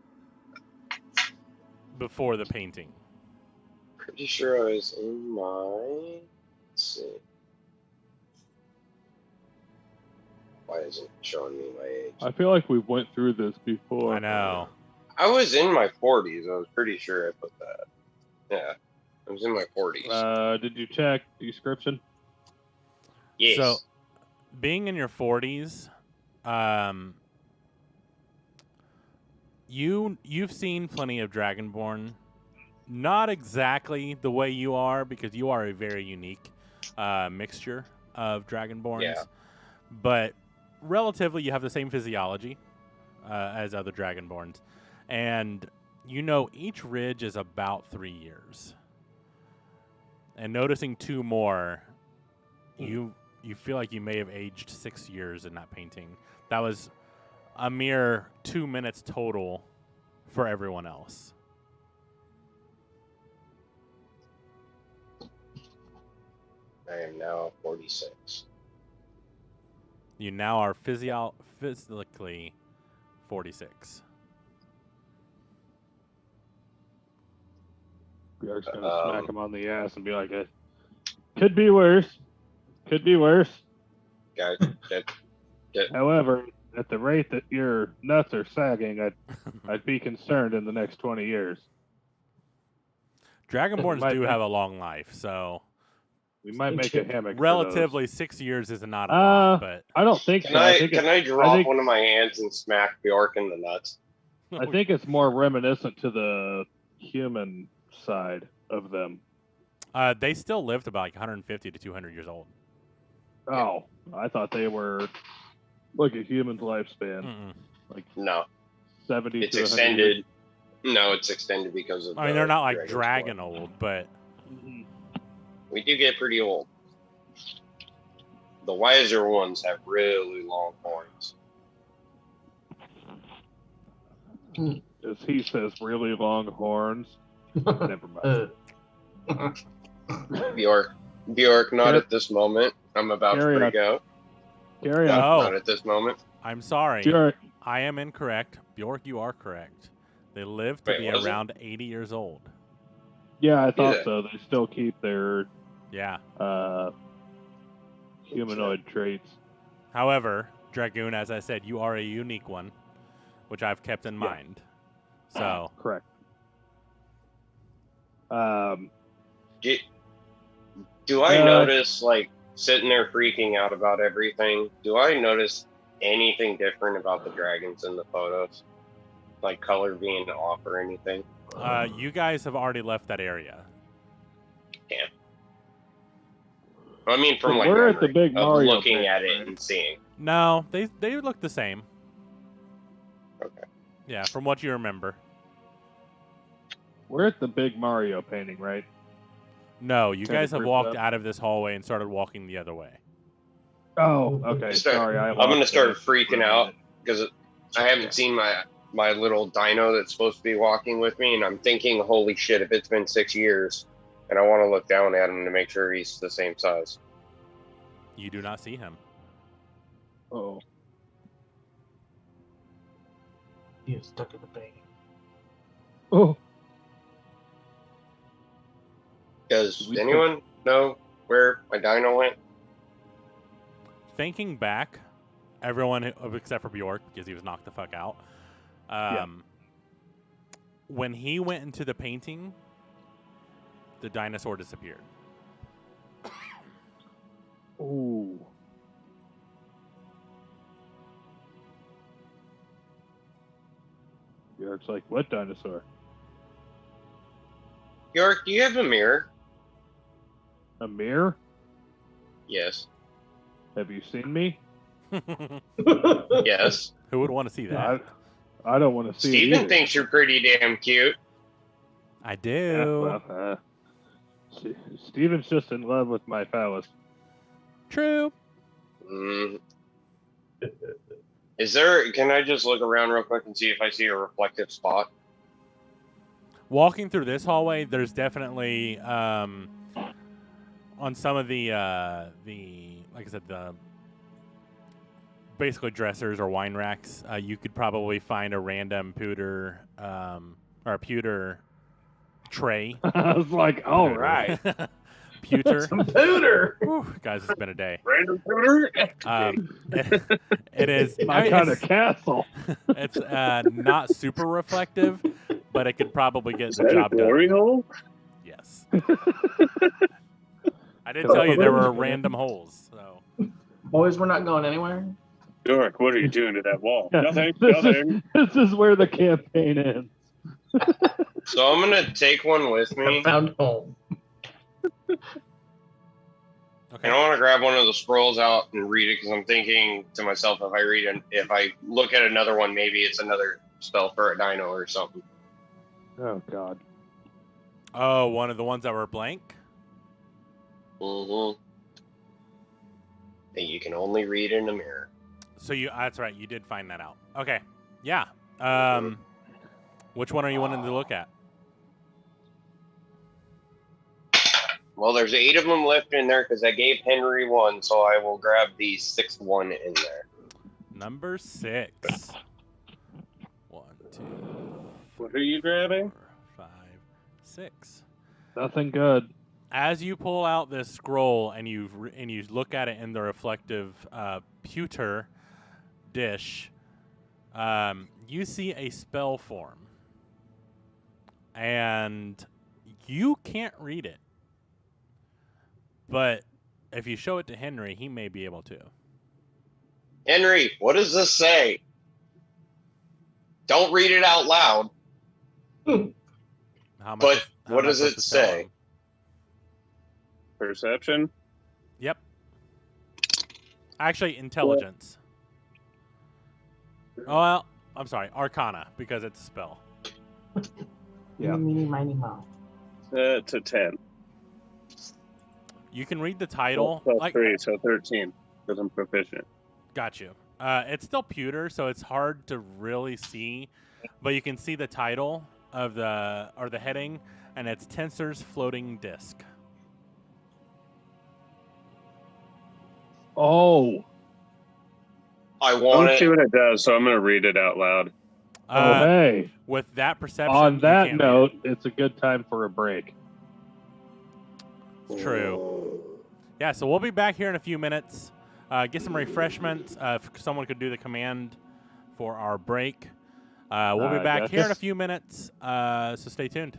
before the painting? Pretty sure I was in my. Let's see. Why isn't it showing me my age? I feel like we went through this before. I know. I was in my 40s. I was pretty sure I put that. Yeah, I was in my 40s. Did you check description? Yes. So, being in your 40s, you've seen plenty of Dragonborn. Not exactly the way you are, because you are a very unique mixture of Dragonborns. Yeah. But relatively, you have the same physiology as other Dragonborns. And you know each ridge is about 3 years. And noticing 2 more, you feel like you may have aged 6 years in that painting. That was a mere 2 minutes total for everyone else. I am now 46. You now are physically 46. Bjork's gonna smack him on the ass and be like, could be worse. Could be worse. Guys, However, at the rate that your nuts are sagging, I'd be concerned in the next 20 years. Dragonborns Might do be. have a long life, so We might make a hammock. relatively 6 years is not a lot, but I don't think can so. I I drop think- one of my hands and smack Bjork in the nuts? I think it's more reminiscent to the human side of them. they still lived about like 150 to 200 years old. Oh, I thought they were like a human's lifespan, Mm-mm. like No, 70 it's to 100 extended. No, it's extended because of. I mean, they're not like Dragon's dragon Blood. old, but years. We do get pretty old. The wiser ones have really long horns. As he says, really long horns. Never mind. Bjork, not Carry- at this moment. I'm about to carry freak out. Carry No, on. Oh. not at this moment. I'm sorry. Bjork, I am incorrect. Bjork, you are correct. They live to Wait, be was it? around 80 years old. yeah, I thought Yeah. so. They still keep their Yeah. humanoid traits. However, Dragoon, as I said, you are a unique one, which I've kept in Yeah. mind. So, Correct. Do I Uh, notice, like, sitting there freaking out about everything, do I notice anything different about the dragons in the photos? Like color being off or anything? you guys have already left that area. I mean, from So like we're at the memory big of Mario looking thing, at it right? and seeing. No, they look the same. Okay. Yeah, from what you remember. We're at the big Mario painting, right? No, you Kinda guys have grouped walked up. out of this hallway and started walking the other way. Oh, okay. Sorry, I'm gonna start freaking out because I haven't Yeah. seen my little dino that's supposed to be walking with me, and I'm thinking, holy shit, if it's been 6 years, and I want to look down at him to make sure he's the same size. You do not see him. Oh, He is stuck in the painting. oh, Does We anyone know where my dino went? Thinking back, everyone except for Bjork, because he was knocked the fuck out. When he went into the painting, the dinosaur disappeared. ooh. Bjork's like, what dinosaur? York, do you have a mirror? A mirror? Yes. Have you seen me? Yes. Who would want to see that? I don't want to see it Steven either. thinks you're pretty damn cute. I Yeah, do. well, Steven's just in love with my phallus. True. Mm. Is there? Can I just look around real quick and see if I see a reflective spot? Walking through this hallway, there's definitely on some of the like I said, the basically dressers or wine racks. You could probably find a random pewter or a pewter tray. I was like, all right. Pewter. Computer. Whew, guys, it's been a day. Random tutor. It is My kind of castle. It's not super reflective, but it could probably get Is the that a job glory done. hole? Yes. I did tell you there were random holes. So Boys, we're not going anywhere. Dork, what are you doing to that wall? Yeah, Nothing. this Nothing. This is where the campaign ends. So I'm gonna take one with I me, found home. and okay. I want to grab one of the scrolls out and read it because I'm thinking to myself, if I look at another one, maybe it's another spell for a dino or something. Oh God. Oh, one of the ones that were blank. Mm-hmm. That you can only read in a mirror. So that's right. You did find that out. Okay. Yeah. Which one are you wanting to look at? Well, there's 8 of them left in there because I gave Henry one, so I will grab the 6th one in there. Number 6. 1, 2. What are you grabbing? 4, 5, 6. Nothing good. As you pull out this scroll and you look at it in the reflective pewter dish, you see a spell form, and you can't read it. But if you show it to Henry, he may be able to. Henry, what does this say? Don't read it out loud. But what does it say? Perception. Yep. Actually, intelligence. Oh, well, I'm sorry, Arcana, because it's a spell. Yeah. Meeny, miny, mouse. To 10. You can read the title. Plus 3, so 13, because I'm proficient. Got you. It's still pewter, so it's hard to really see, but you can see the title of the heading, and it's Tensor's Floating Disc. Oh. I I want want to see it. what it does, so I'm going to read it out loud. Hey. With that perception, On you that can't note, read it's a good time for a break. it. It's true. Yeah, so we'll be back here in a few minutes. Get some refreshments. If someone could do the command for our break. We'll be back here in a few minutes, so stay tuned.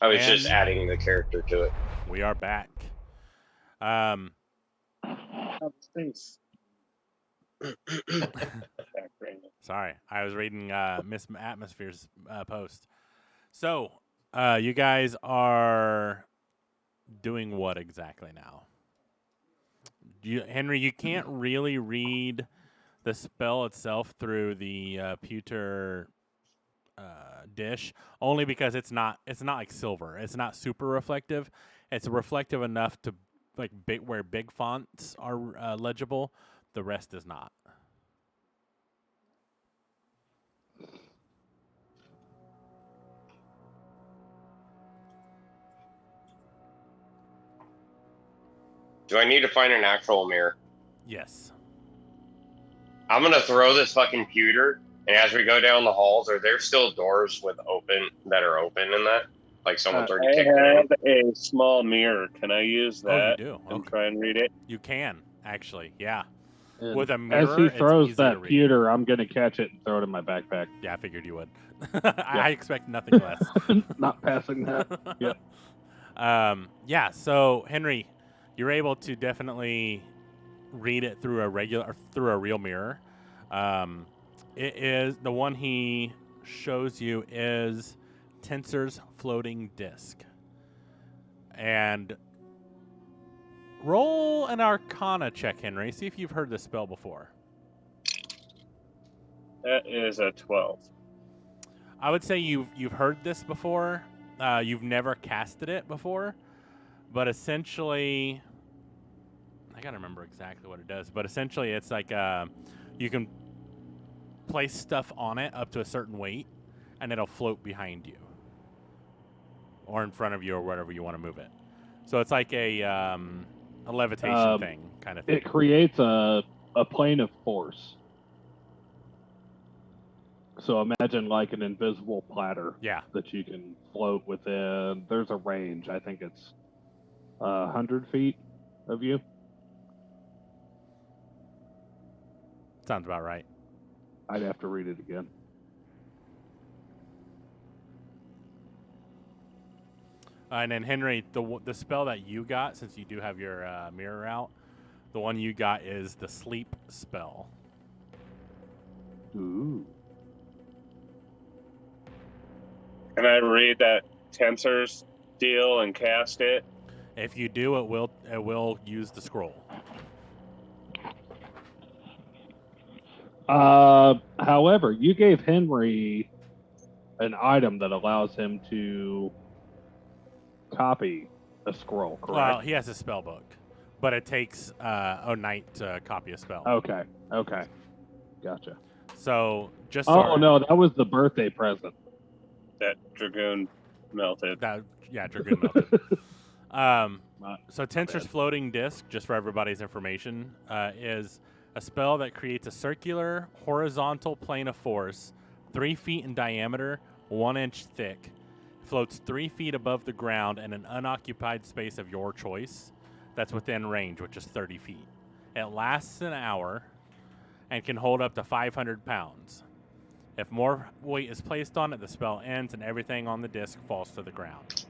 I was just And- adding the character to it. We are back. Thanks. Sorry, I was reading Miss Atmosphere's post. So, you guys are doing what exactly now? Henry, you can't really read the spell itself through the pewter dish, only because it's not like silver. It's not super reflective. It's reflective enough to like where big fonts are legible. The rest is not. Do I need to find an actual mirror? Yes. I'm gonna throw this fucking pewter, and as we go down the halls, are there still doors that are open in that? Like someone's already I kicked it have a small mirror. Can I use that? Oh, you do? And Okay. try and read it? You can, actually. Yeah. And With a as mirror, he it's throws easy to that read. pewter, I'm going to catch it and throw it in my backpack. Yeah, I figured you would. I expect nothing less. Not passing that. Yep. Yeah, so Henry, you're able to definitely read it through a real mirror. It is the one he shows you is Tensor's floating disc. And roll an Arcana check, Henry. See if you've heard this spell before. That is a 12. I would say you've heard this before. You've never casted it before, but essentially, I gotta remember exactly what it does. But essentially, it's like you can place stuff on it up to a certain weight, and it'll float behind you, or in front of you, or wherever you want to move it. So it's like a levitation thing, kind of thing. It creates a plane of force. So imagine like an invisible platter Yeah. that you can float within. There's a range. I think it's 100 feet of you. Sounds about right. I'd have to read it again. And then Henry, the spell that you got, since you do have your mirror out, the one you got is the sleep spell. Ooh. Can I read that Tensor's deal and cast it? If you do, it will use the scroll. However, you gave Henry an item that allows him to copy a scroll, correct? Well, he has a spell book, but it takes a night to copy a spell. Okay. Gotcha. So just Oh, no, that was the birthday present. That Dragoon melted. Dragoon melted. So Tensor's bad. floating disc, just for everybody's information, is a spell that creates a circular, horizontal plane of force, 3 feet in diameter, 1 inch thick, floats 3 feet above the ground in an unoccupied space of your choice that's within range, which is 30 feet. It lasts an hour and can hold up to 500 pounds. If more weight is placed on it, the spell ends and everything on the disc falls to the ground.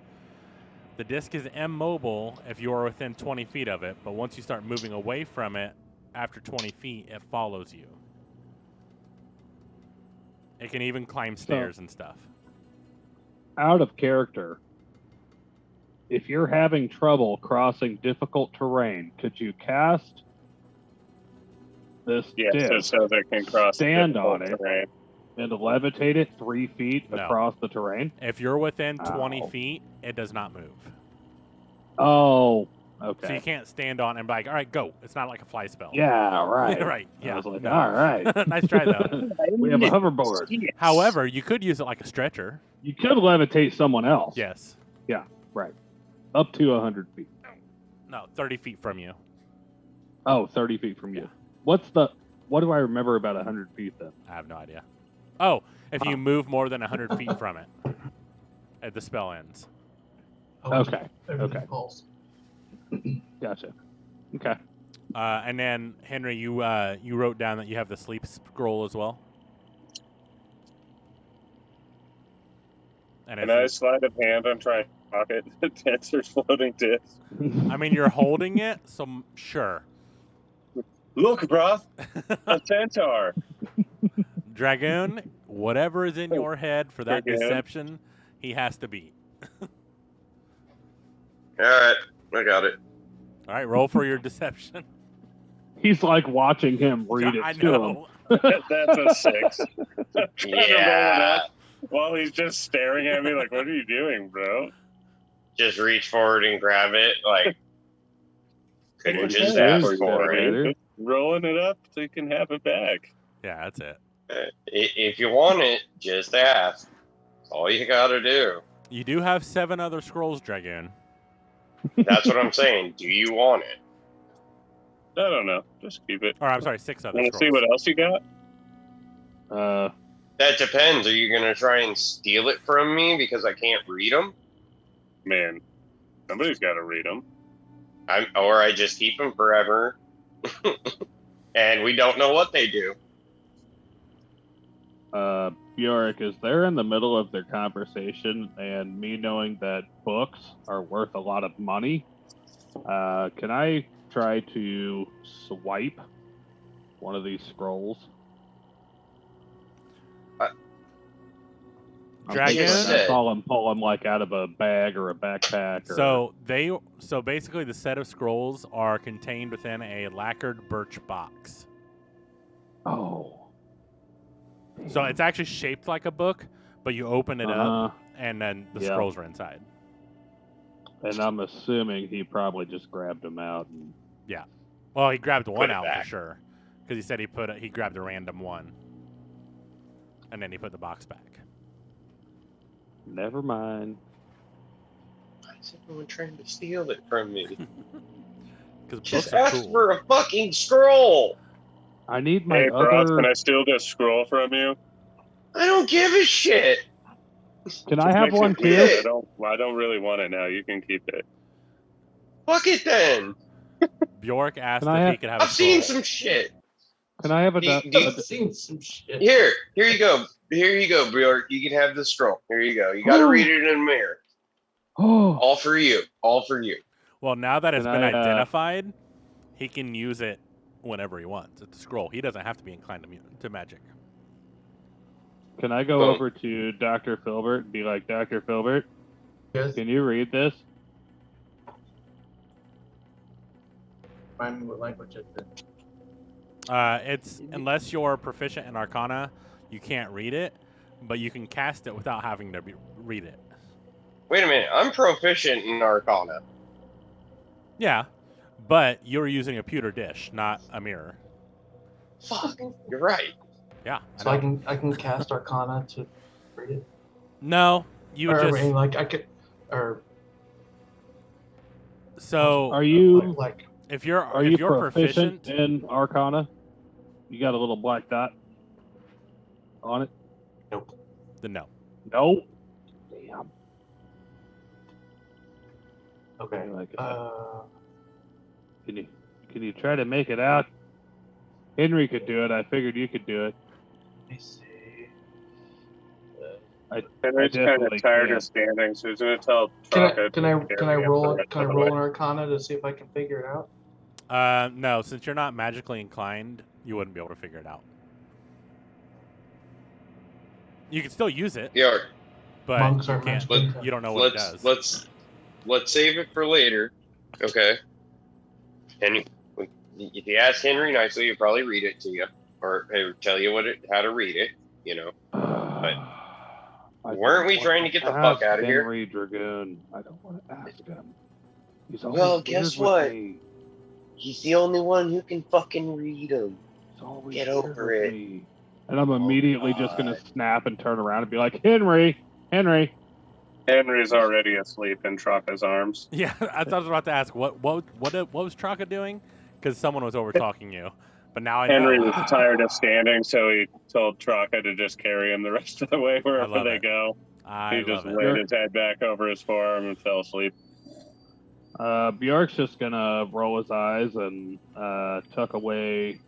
The disc is immobile if you are within 20 feet of it, but once you start moving away from it after 20 feet, it follows you. It can even climb stairs and stuff. Out of character, if you're having trouble crossing difficult terrain, could you cast this Yes, disc, it says it can cross. stand difficult on it, terrain. and levitate it 3 feet No. across the terrain? If you're within 20 Ow. feet, it does not move. Oh, So okay. you can't stand on and be like, all right, go. It's not like a fly spell. Yeah, right. Right, I yeah. was like, no. all right. Nice try, though. We have a hoverboard. However, you could use it like a stretcher. You could levitate someone else. Yes. Up to 100 feet. No, 30 feet from you. Oh, 30 feet from you. Yeah. What do I remember about 100 feet then? I have no idea. Oh, if you move more than 100 feet from it, the spell ends. Okay. Everything Okay. falls. Gotcha. Okay. And then, Henry, you wrote down that you have the sleep scroll as well. And Can I slide of hand on trying to pocket the dancer's floating disc? I mean, you're holding it, so sure. Look, broth, a centaur. Dragoon, whatever is in your head for that Dragoon. deception, he has to beat. All right, I got it. All right, roll for your deception. He's like watching him read I it to him. know. That's a 6. I'm trying to roll it Yeah. up while he's just staring at me like, what are you doing, bro? Just reach forward and grab it. Like, couldn't What's just that ask for, for it. better. Just rolling it up so you can have it back. Yeah, that's it. If you want it, just ask. That's all you gotta do. You do have 7 other scrolls, Dragoon. That's what I'm saying. Do you want it? I don't know. Just keep it. Or I'm sorry, 6 other Want to scrolls. see what else you got? That depends. Are you gonna try and steal it from me because I can't read them? Man, somebody's got to read them. Or I just keep them forever, and we don't know what they do. Bjork, is they're in the middle of their conversation, and me knowing that books are worth a lot of money, can I try to swipe one of these scrolls? Dragoon? I saw him pull them like out of a bag or a backpack. Or... So basically, the set of scrolls are contained within a lacquered birch box. Oh. So it's actually shaped like a book, but you open it up, and then the scrolls are inside. And I'm assuming he probably just grabbed them out. And... Yeah. Well, he grabbed one out back. for sure, because he said he grabbed a random one, and then he put the box back. Never mind. Why is everyone trying to steal it from me? Because Just books are ask cool. for a fucking scroll. I need my Hey, Broth, other... can I steal this scroll from you? I don't give a shit. Can I have Makes one it too? weird. I don't really want it now. You can keep it. Fuck it then. Bjork asked Can I if he have- could have a I've seen scroll. some shit. Can I have a... I've seen some shit. Here you go. Here you go, Bjork. You can have the scroll. Here you go. You got to read it in a mirror. Oh, All for you. All for you. Well, now that it's Can been I, identified, he can use it whenever he wants. It's a scroll. He doesn't have to be inclined to magic. can I go Boom. over to Dr. Filbert and be like, Dr. Filbert, Yes. can you read this? Remind me what language it's in. It's unless you're proficient in Arcana, you can't read it, but you can cast it without having to read it. Wait a minute. I'm proficient in Arcana. Yeah, but you're using a pewter dish, not a mirror. Fuck. You're right. Yeah. So I can cast Arcana to read it. No, you Or, just I mean, like I could, or so Are you like if you're proficient proficient, in Arcana? You got a little black dot on it? nope. then no. No. Damn. Okay. Like, can you try to make it out? Henry could do it. I figured you could do it. Let me see. Henry's kind definitely of tired can. of standing, so he's going to tell Can Chaka I to carry him roll the rest can I of the roll way. an Arcana to see if I can figure it out? No, since you're not magically inclined, you wouldn't be able to figure it out. You can still use it, Bjork, but Monks you are can't. magically You don't know what it does. let's save it for later. Okay. And if you ask Henry nicely, he'll probably read it to you, or he'll tell you how to read it. You know. Weren't we trying to get the fuck out of here? Henry Dragoon. I don't want to ask him. He's always Well, weird guess with what? me. He's the only one who can fucking read them. He's always Get weird over with it. me. And I'm immediately just going God. to snap and turn around and be like, Henry. Henry's already asleep in Chaka's arms. Yeah, I was about to ask what was Traka doing? Because someone was over talking you, but now I know. Henry was tired of standing, so he told Chaka to just carry him the rest of the way wherever love they it. go. I He just love laid it. his head back over his forearm and fell asleep. Bjork's just going to roll his eyes and tuck away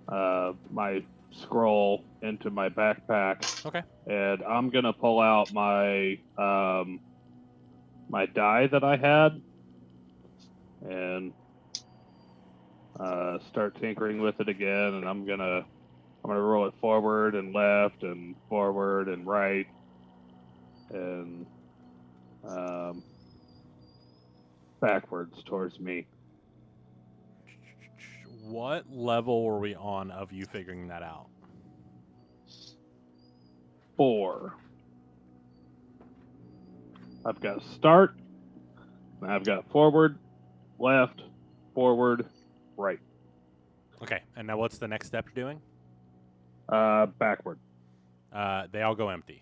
my scroll into my backpack. Okay. And I'm gonna pull out my my die that I had and start tinkering with it again. And I'm gonna roll it forward and left and forward and right and backwards towards me. What level were we on of you figuring that out? 4. I've got start. And I've got forward, left, forward, right. Okay, and now what's the next step you're doing? Backward. They all go empty.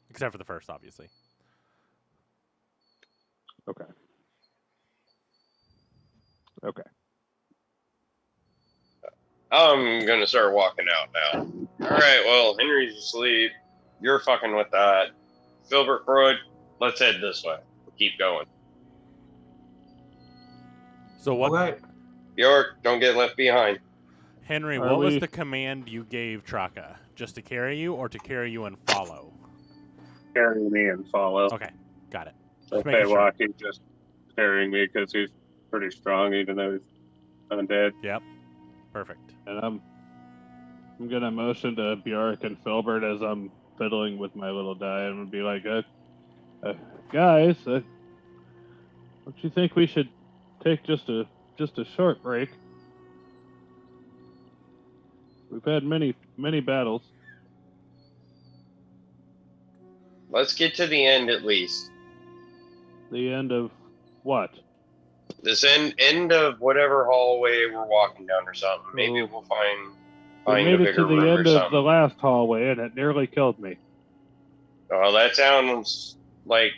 Except for the first, obviously. Okay. Okay. I'm gonna start walking out now. All right, well, Henry's asleep. You're fucking with that. Filbert Freud, let's head this way. Keep going. So what, Okay. Bjork, don't get left behind. Henry? Are What was we- the command you gave Traka? Just to carry you, or to carry you and follow? Carry me and follow. Okay, got it. If making they sure. walk, he's just carrying me because he's pretty strong, even though he's undead. Yep, perfect. And I'm gonna motion to Bjork and Filbert as I'm fiddling with my little die. I'm gonna be like, guys, don't you think we should take just a short break? We've had many battles. Let's get to the end at least. The end of what? This end of whatever hallway we're walking down or something. Maybe Oh. we'll find We a made it bigger to the room or end of something. the last hallway, and it nearly killed me. Well, that sounds like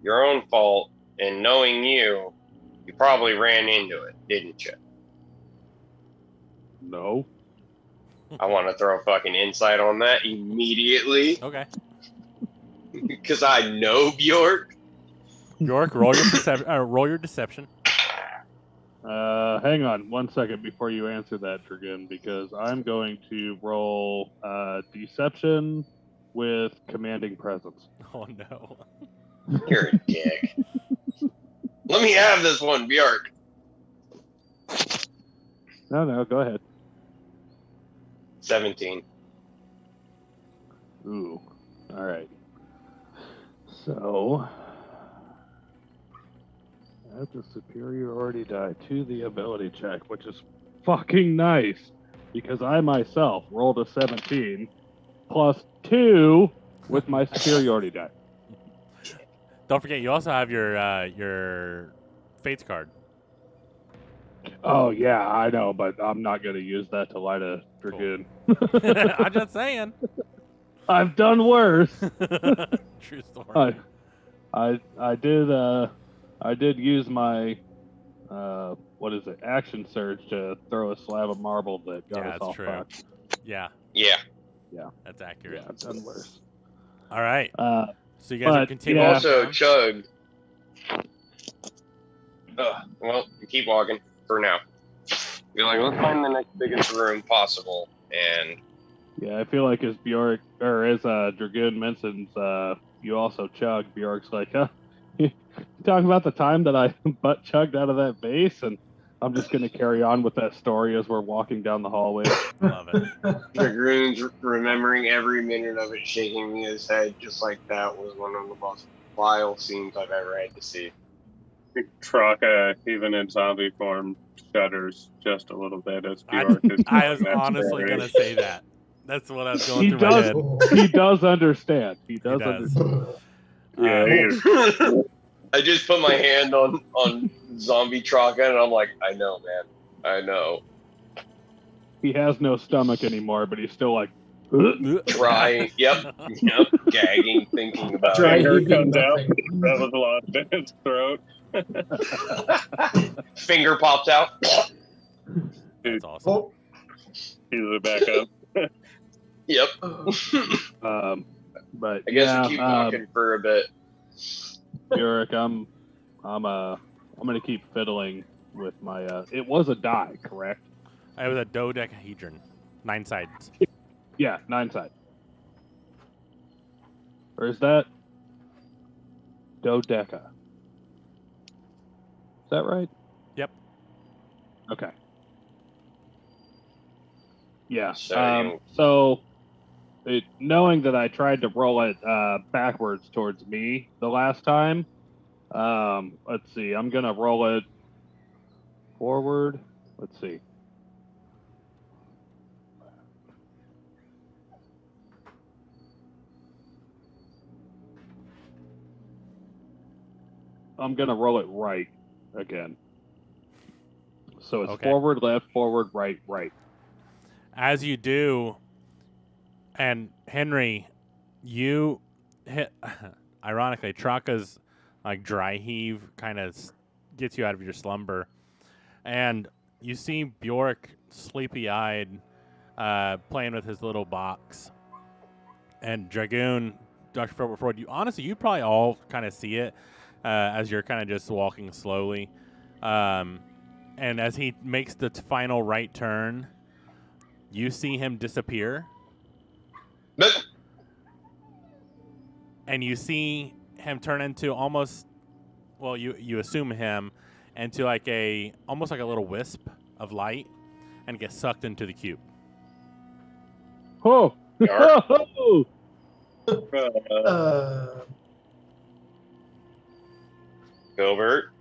your own fault. And knowing you, you probably ran into it, didn't you? No. I want to throw fucking insight on that immediately Okay. because I know Bjork. York, roll your roll your deception. Hang on 1 second before you answer that, Dragon, because I'm going to roll deception with commanding presence. Oh no. You're a dick. Let me have this one, Bjork. No, go ahead. 17. Ooh. All right. So, add the superiority die to the ability check, which is fucking nice because I myself rolled a 17 plus 2 with my superiority die. Don't forget, you also have your Fates card. Oh yeah, I know, but I'm not gonna use that to light a dragoon. I'm just saying. I've done worse. True story. I did use my what is it, action surge to throw a slab of marble that got Yeah, us that's all true. fucked. Yeah. That's accurate. Yeah, I've done worse. All right. Uh, So you guys are but, continuing. yeah. Also, down? Chug. Well, keep walking for now. Be like, let's find the next biggest room possible. And yeah, I feel like as Bjork or as Dragoon mentions, you also chug. Bjork's like, huh? You talking about the time that I butt chugged out of that base, and I'm just gonna carry on with that story as we're walking down the hallway. Love it. Dragoon's remembering every minute of it, shaking his head just like that was one of the most vile scenes I've ever had to see. Traka, even in zombie form, shudders just a little bit as I Bjork is I was telling that honestly story. gonna say that. That's what I was going He through my does. head. He does understand. He does does. understand. Yeah, Um, I just put my hand on zombie Traka and I'm like, I know, man. I know. He has no stomach anymore, but he's still like, Dry. Yep. Gagging, thinking about Dry it. Finger heaving comes out. nothing. That was lost in his throat. Finger pops out. That's awesome. Oh. He's the backup. Yep. but I guess yeah, we keep walking for a bit. Eric, I'm gonna keep fiddling with my. It was a die, correct? It was a dodecahedron, 9 sides. Yeah, 9 sides. Or is that dodeca? Is that right? Yep. Okay. Yeah. So, Knowing that I tried to roll it backwards towards me the last time, let's see. I'm gonna roll it forward. Let's see. I'm gonna roll it right again. So it's Okay. forward, left, forward, right, right. As you do, and Henry, you hit. Ironically, Traka's like dry heave kind of gets you out of your slumber, and you see Bjork sleepy-eyed, playing with his little box, and Dragoon, Dr. Ford. You probably all kind of see it as you're kind of just walking slowly, and as he makes the final right turn, you see him disappear. And you see him turn into almost, well, you assume him into almost like a little wisp of light, and get sucked into the cube. Oh! Yarp. Oh! Gilbert,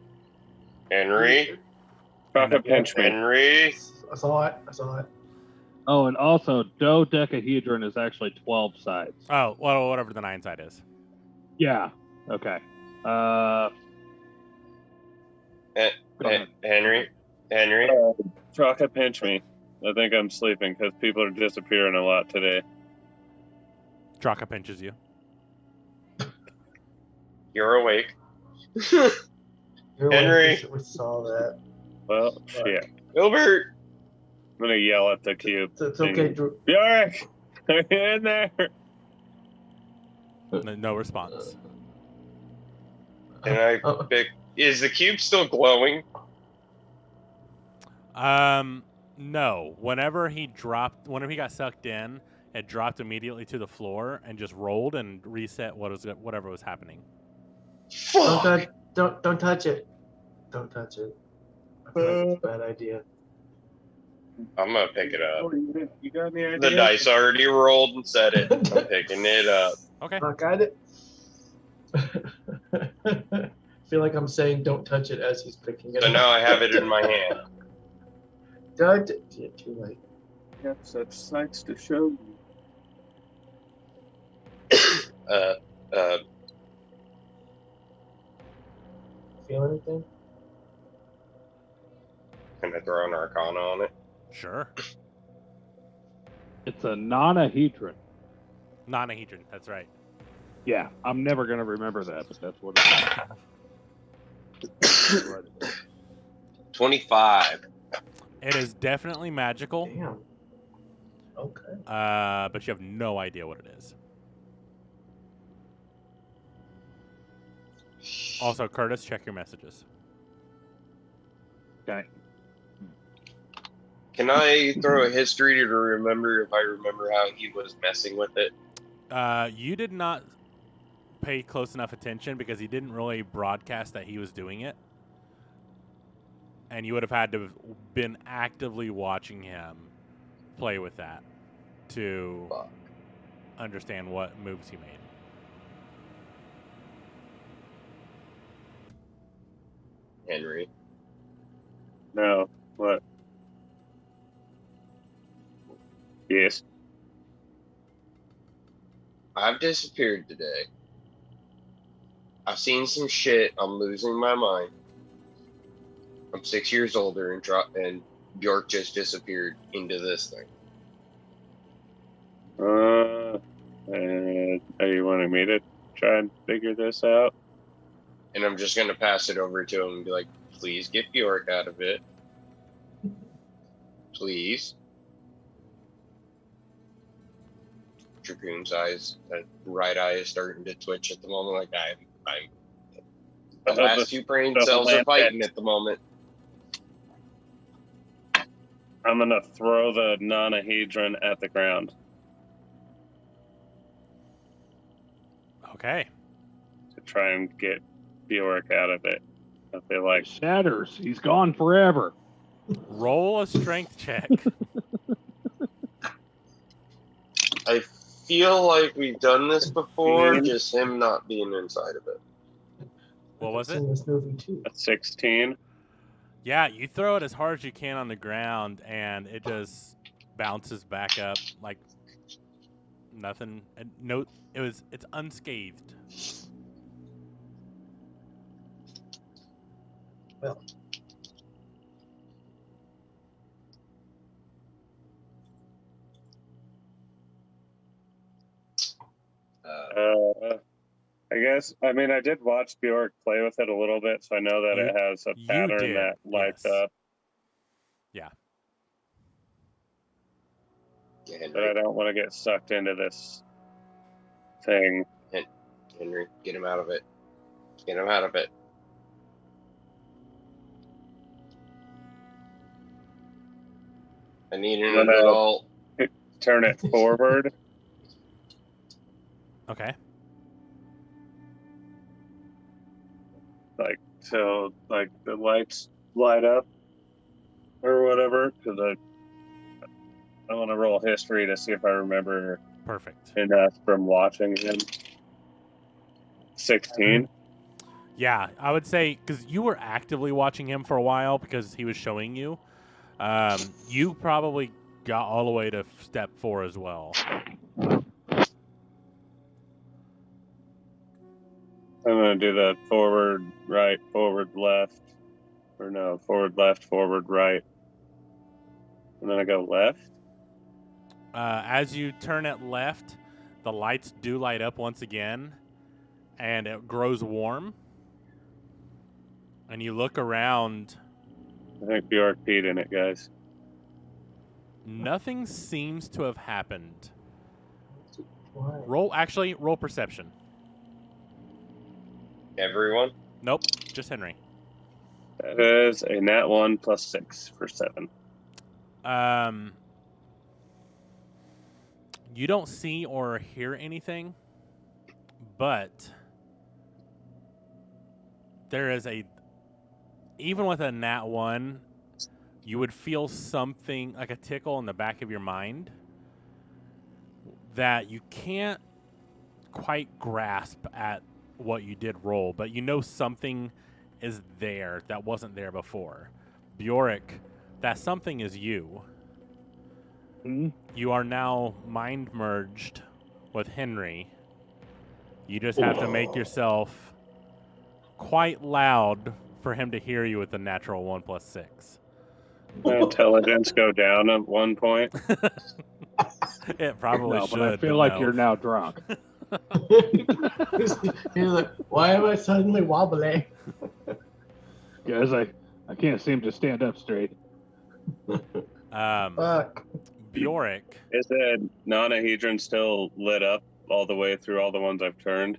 Henry, Traka pinch me. Henry. I saw it. Oh, and also, dodecahedron is actually 12 sides. Oh, well, whatever the 9 side is. Yeah. Okay. Go ahead. Henry. Traka pinch me. I think I'm sleeping because people are disappearing a lot today. Traka pinches you. You're awake. You're Henry. right, we saw that. Well, shit. Gilbert. I'm gonna yell at the cube. It's okay, Drew. Bjork, are you in there? No response. And I pick. Is the cube still glowing? No. Whenever he got sucked in, it dropped immediately to the floor and just rolled and reset whatever was happening. Fuck. Don't touch it. Don't touch it. I feel like it's a bad idea. I'm gonna pick it up. You got any idea? The dice already rolled and said it. I'm picking it up. Okay. I got it. I feel like I'm saying don't touch it as he's picking it So up. now I have it in my hand. Don't. Yeah, too late. You have such sights to show you. Feel anything? Can I throw an arcana on it? Sure. It's a nonahedron. Nonahedron. That's right. Yeah, I'm never going to remember that, but that's what it is. 25. It is definitely magical, Damn. Okay. but you have no idea what it is. Also, Curtis, check your messages. Okay. Can I throw a history to remember if I remember how he was messing with it? You did not pay close enough attention because he didn't really broadcast that he was doing it. And you would have had to have been actively watching him play with that to understand what moves he made. Henry. No. What? Yes. I've disappeared today. I've seen some shit. I'm losing my mind. I'm 6 years older and Bjork just disappeared into this thing. Are you wanting me to try and figure this out? And I'm just gonna pass it over to him and be like, please get Bjork out of it. Please. Dragoon's eyes, that right eye is starting to twitch at the moment. Like the last two brain cells are fighting at the moment. I'm gonna throw the nonahedron at the ground Okay. to try and get Bjork out of it. I feel like Shatters. He's gone forever. Roll a strength check. I feel like we've done this before, 16. just him not being inside of it. What was I've it? seen this movie too. a 16. Yeah, you throw it as hard as you can on the ground, and it just bounces back up like nothing. No, it's unscathed. Well, I guess. I mean, I did watch Bjork play with it a little bit, so I know that it has a You pattern did, that lights yes. up. Yeah. Yeah, But I Henry, don't want to get sucked into this thing. Henry, get him out of it. Get him out of it. I need an No, no. adult. Turn it forward. Okay. So the lights light up or whatever. Because I want to roll history to see if I remember Perfect. enough from watching him. 16. Yeah, I would say because you were actively watching him for a while because he was showing you. You probably got all the way to step 4 as well. I'm gonna do the forward, right, forward, left, or no, forward, left, forward, right, and then I go left. As you turn it left, the lights do light up once again, and it grows warm. And you look around. I think Bjork peed in it, guys. Nothing seems to have happened. why? Roll perception. Everyone? Nope, just Henry. That is a nat 1 plus 6 for 7. You don't see or hear anything, but there is even with a nat 1, you would feel something like a tickle in the back of your mind that you can't quite grasp at what you did roll, but you know something is there that wasn't there before. Bjork, that something is you. You are now mind merged with Henry. You just have to make yourself quite loud for him to hear you with the natural 1 plus 6. My intelligence go down at one point. It probably No, should. but I feel like no. you're now drunk. He's like, why am I suddenly wobbling? Guys, I can't seem to stand up straight. Fuck. Bjork. Is the nonahedron still lit up all the way through all the ones I've turned,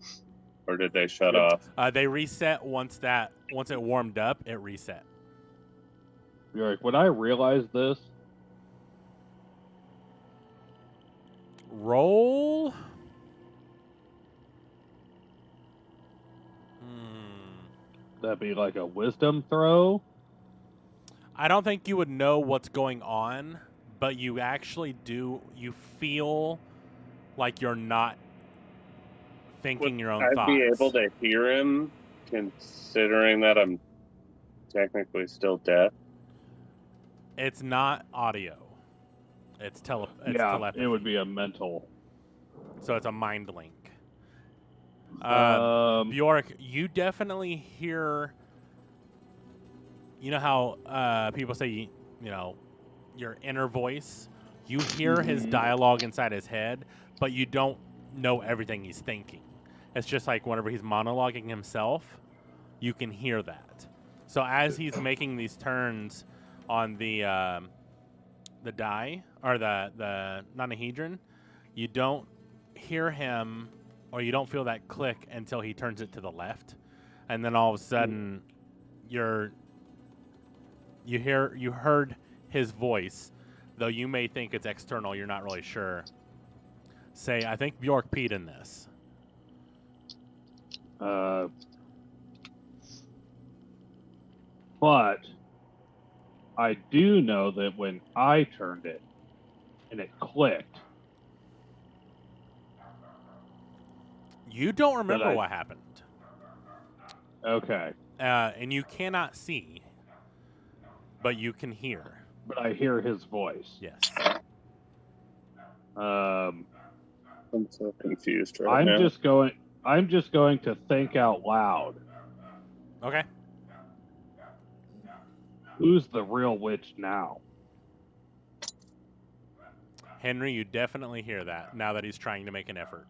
or did they shut Yep. off? They reset once it warmed up. It reset. You're like, when I realized this, Roll. that'd be like a wisdom throw. I don't think you would know what's going on, but you actually do. You feel like you're not thinking your own I'd thoughts. be able to hear him, considering that I'm technically still deaf. It's not audio. It's Yeah, telepathy. it would be a mental. So it's a mind link. Bjork, you definitely hear. You know how people say, you know, your inner voice? You hear his dialogue inside his head, but you don't know everything he's thinking. It's just like whenever he's monologuing himself, you can hear that. So as he's making these turns on the die, or the nonahedron, you don't hear him, or you don't feel that click until he turns it to the left, and then all of a sudden you heard his voice, though you may think it's external, you're not really sure. Say, I think Bjork peed in this. But I do know that when I turned it and it clicked. You don't remember I- what happened. Okay. And you cannot see, but you can hear. But I hear his voice. Yes. I'm so confused right I'm now. just going to think out loud. Okay. Who's the real witch now? Henry, you definitely hear that now that he's trying to make an effort.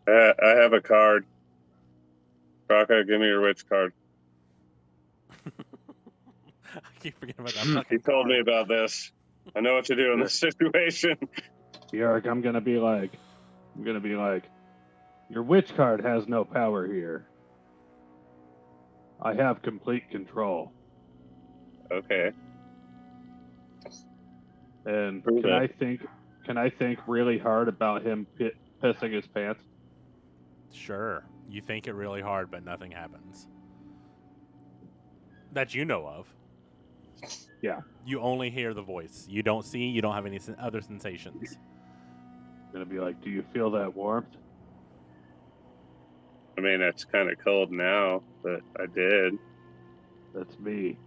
I have a card. Rocco, give me your witch card. I keep forgetting about that He fucking told me card. about this. I know what to do in this situation. Bjork, I'm gonna be like, your witch card has no power here. I have complete control. Okay. And Prove can it. I think really hard about him pissing his pants? Sure. You think it really hard, but nothing happens. That you know of. Yeah. You only hear the voice. You don't see, you don't have any other sensations. Gonna be like, do you feel that warmth? I mean, it's kind of cold now, but I did. That's me.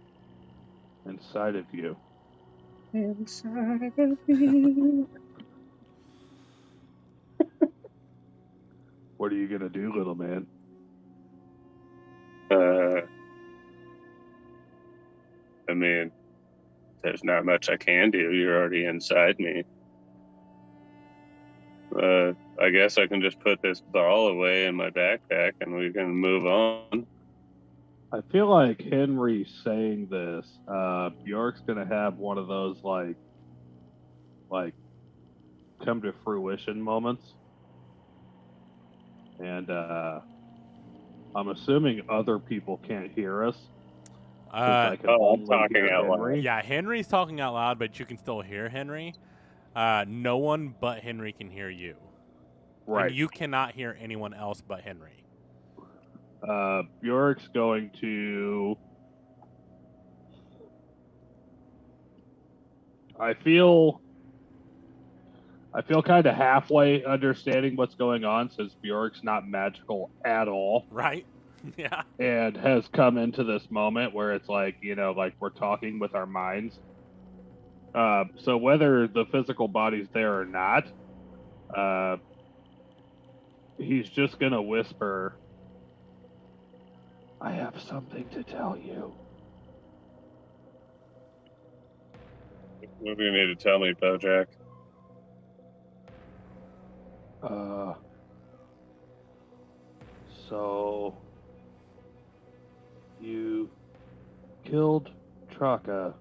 Inside of you. Inside of you. What are you gonna do, little man? I mean, there's not much I can do. You're already inside me. I guess I can just put this ball away in my backpack and we can move on. I feel like Henry saying this, Bjork's gonna have one of those like come to fruition moments. And I'm assuming other people can't hear us. 'Cause I can I'm only talking hear out loud. Henry. Yeah, Henry's talking out loud, but you can still hear Henry. No one but Henry can hear you. Right. And you cannot hear anyone else but Henry. Bjork's going to. I feel kind of halfway understanding what's going on since Bjork's not magical at all. Right? Yeah. And has come into this moment where it's like, like we're talking with our minds. So whether the physical body's there or not, he's just going to whisper, I have something to tell you. What do you need to tell me, Bojack? So you killed Traka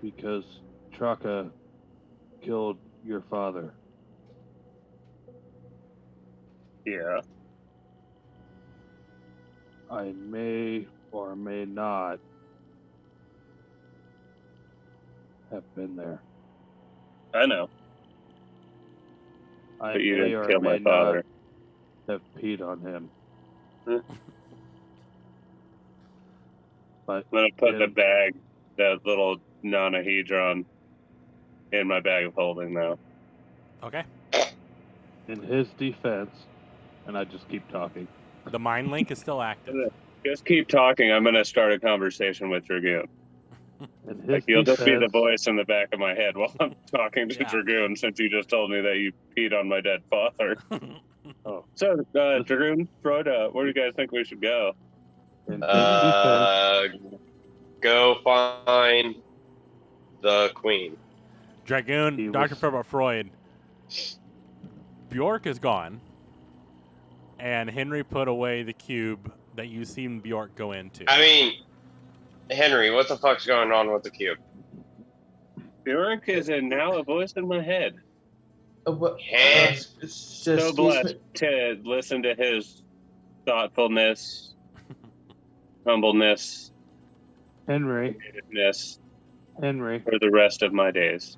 because Traka killed your father. Yeah. I may or may not have been there. I know. I But you may didn't or kill my may father. not have peed on him. Hmm. But I'm going to put the in- bag, that little nonahedron, in my bag of holding now. Okay. in his defense, and I just keep talking. The mind link is still active. Just keep talking. I'm going to start a conversation with Dragoon. In his Like, you'll just be the defense- voice in the back of my head while I'm talking to Yeah. Dragoon, since you just told me that you peed on my dead father. Oh. So, Dragoon, Freud, where do you guys think we should go? In his defense, Go find the queen. Dragoon, He Dr. was- Philip Freud. Bjork is gone, and Henry put away the cube that you seen Bjork go into. I mean, Henry, what the fuck's going on with the cube? Bjork is now a voice in my head. So blessed to listen to his thoughtfulness, humbleness, Henry, creativeness. Henry. for the rest of my days.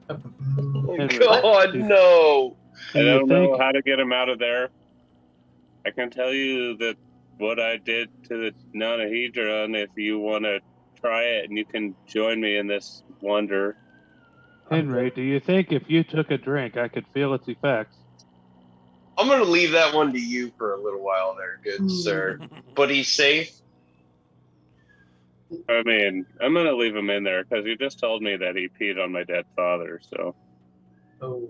Henry. God, no. I don't know how to get him out of there. I can tell you that what I did to the nonahedron, if you want to try it, and you can join me in this wonder. Henry, do you think if you took a drink, I could feel its effects? I'm going to leave that one to you for a little while there, good sir. But he's safe? I mean, I'm going to leave him in there because you just told me that he peed on my dead father, so. Oh.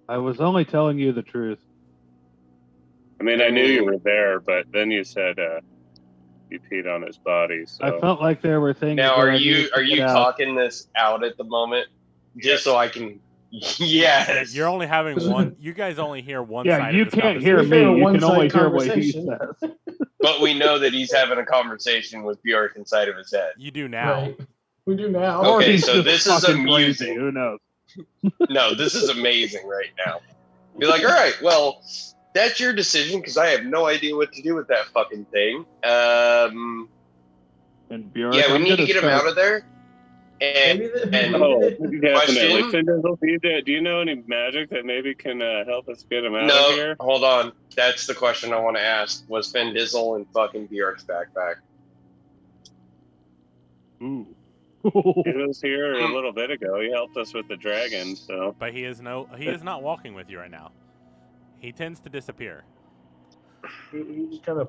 I was only telling you the truth. I mean, I knew you were there, but then you said you peed on his body, so. I felt like there were things. Now, that are I needed you to get out. talking this out at the moment? Just so I can... Yes. You're only having one. You guys only hear one Yeah, side you of this can't hear conversation. me. You can One-sided only hear what he conversation. says. But we know that he's having a conversation with Bjork inside of his head. You do now. Right. We do now. Okay, Or he's so just this is fucking amusing. crazy. Who knows? No, this is amazing right now. Be like, all right, well, that's your decision because I have no idea what to do with that fucking thing. And Bjork, Yeah, we I'm need to gonna get him start- out of there. And, Oh, definitely. Question? Findle, do you know any magic that maybe can help us get him out of no, here? hold on. That's the question I want to ask. Was Finn Dizzle in fucking Bjork's backpack? Ooh. He was here a little bit ago. He helped us with the dragon, so. But he is not walking with you right now. He tends to disappear. He just kind of.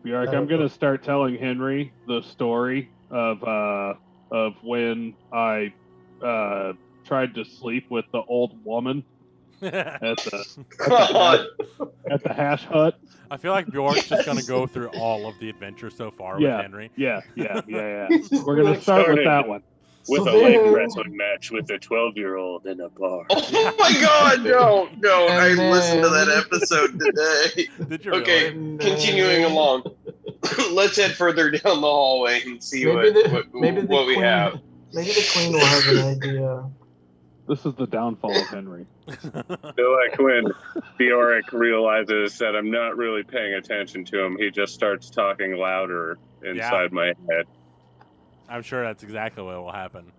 Bjork, I'm gonna start telling Henry the story of when I tried to sleep with the old woman at God. the hash hut. I feel like Bjork's just going to go through all of the adventure so far with Henry. Yeah. We're gonna start with that one. With So a leg then- wrestling match with a 12-year-old in a bar. Oh my God, no. I And listened to that then- episode today. Did you Okay, really? continuing along. Let's head further down the hallway and see what we have. Maybe the queen will have an idea. This is the downfall of Henry. So like when Bjork realizes that I'm not really paying attention to him, he just starts talking louder inside my head. I'm sure that's exactly what will happen.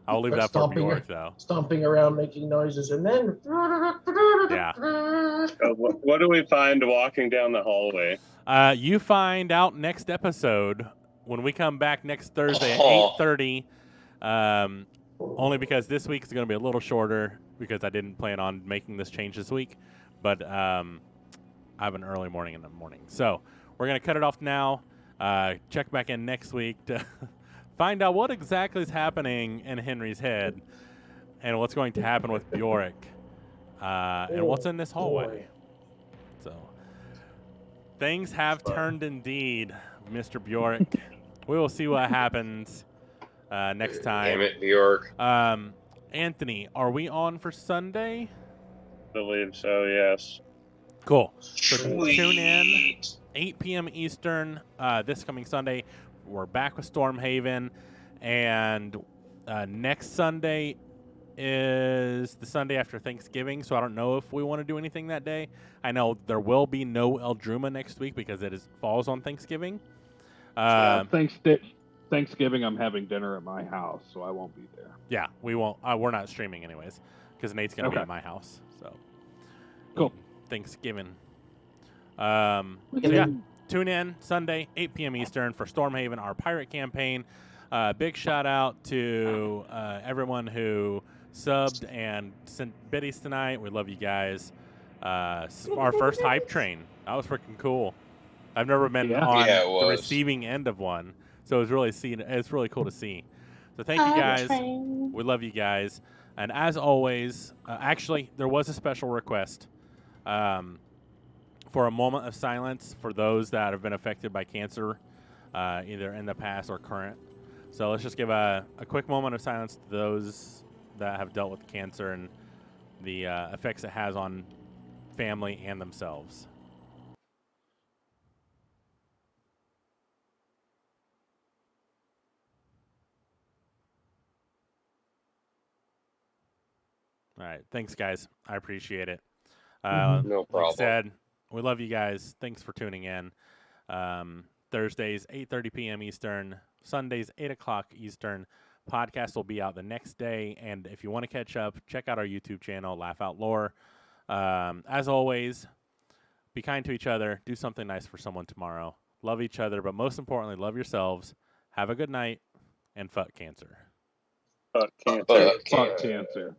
I'll leave that for Stomping Bjork, though. Stomping around, making noises, and then. Yeah. What do we find walking down the hallway? You find out next episode when we come back next Thursday at 8:30. Only because this week is going to be a little shorter because I didn't plan on making this change this week. But I have an early morning in the morning. So we're going to cut it off now. Check back in next week to find out what exactly is happening in Henry's head and what's going to happen with Bjork and what's in this hallway. So things have turned indeed, Mr. Bjork. We will see what happens next time. Damn it, Bjork. Anthony, are we on for Sunday? I believe so, yes. Cool. So Sweet. tune in, 8 p.m. Eastern, this coming Sunday. We're back with Stormhaven. And next Sunday is the Sunday after Thanksgiving, so I don't know if we want to do anything that day. I know there will be no Eldruma next week because it falls on Thanksgiving. Thanksgiving, I'm having dinner at my house, so I won't be there. Yeah, we won't. We're not streaming anyways because Nate's going to be Okay. at my house. So Cool. Thanksgiving. So yeah, tune in Sunday, 8 p.m. Eastern for Stormhaven, our pirate campaign. Big shout out to everyone who subbed and sent biddies tonight. We love you guys. Our first hype train. That was freaking cool. I've never been on Yeah, it the was. receiving end of one, so it's really cool to see. So thank you guys. We love you guys. And as always, actually, there was a special request for a moment of silence for those that have been affected by cancer, either in the past or current. So let's just give a quick moment of silence to those that have dealt with cancer and the effects it has on family and themselves. All right. Thanks, guys. I appreciate it. No Like I problem. said, we love you guys. Thanks for tuning in. Thursdays, 8:30 p.m. Eastern. Sundays, 8 o'clock Eastern. Podcast will be out the next day. And if you want to catch up, check out our YouTube channel, Laugh Out Lore. As always, be kind to each other. Do something nice for someone tomorrow. Love each other, but most importantly, love yourselves. Have a good night, and fuck cancer. Fuck cancer. Fuck Fuck cancer.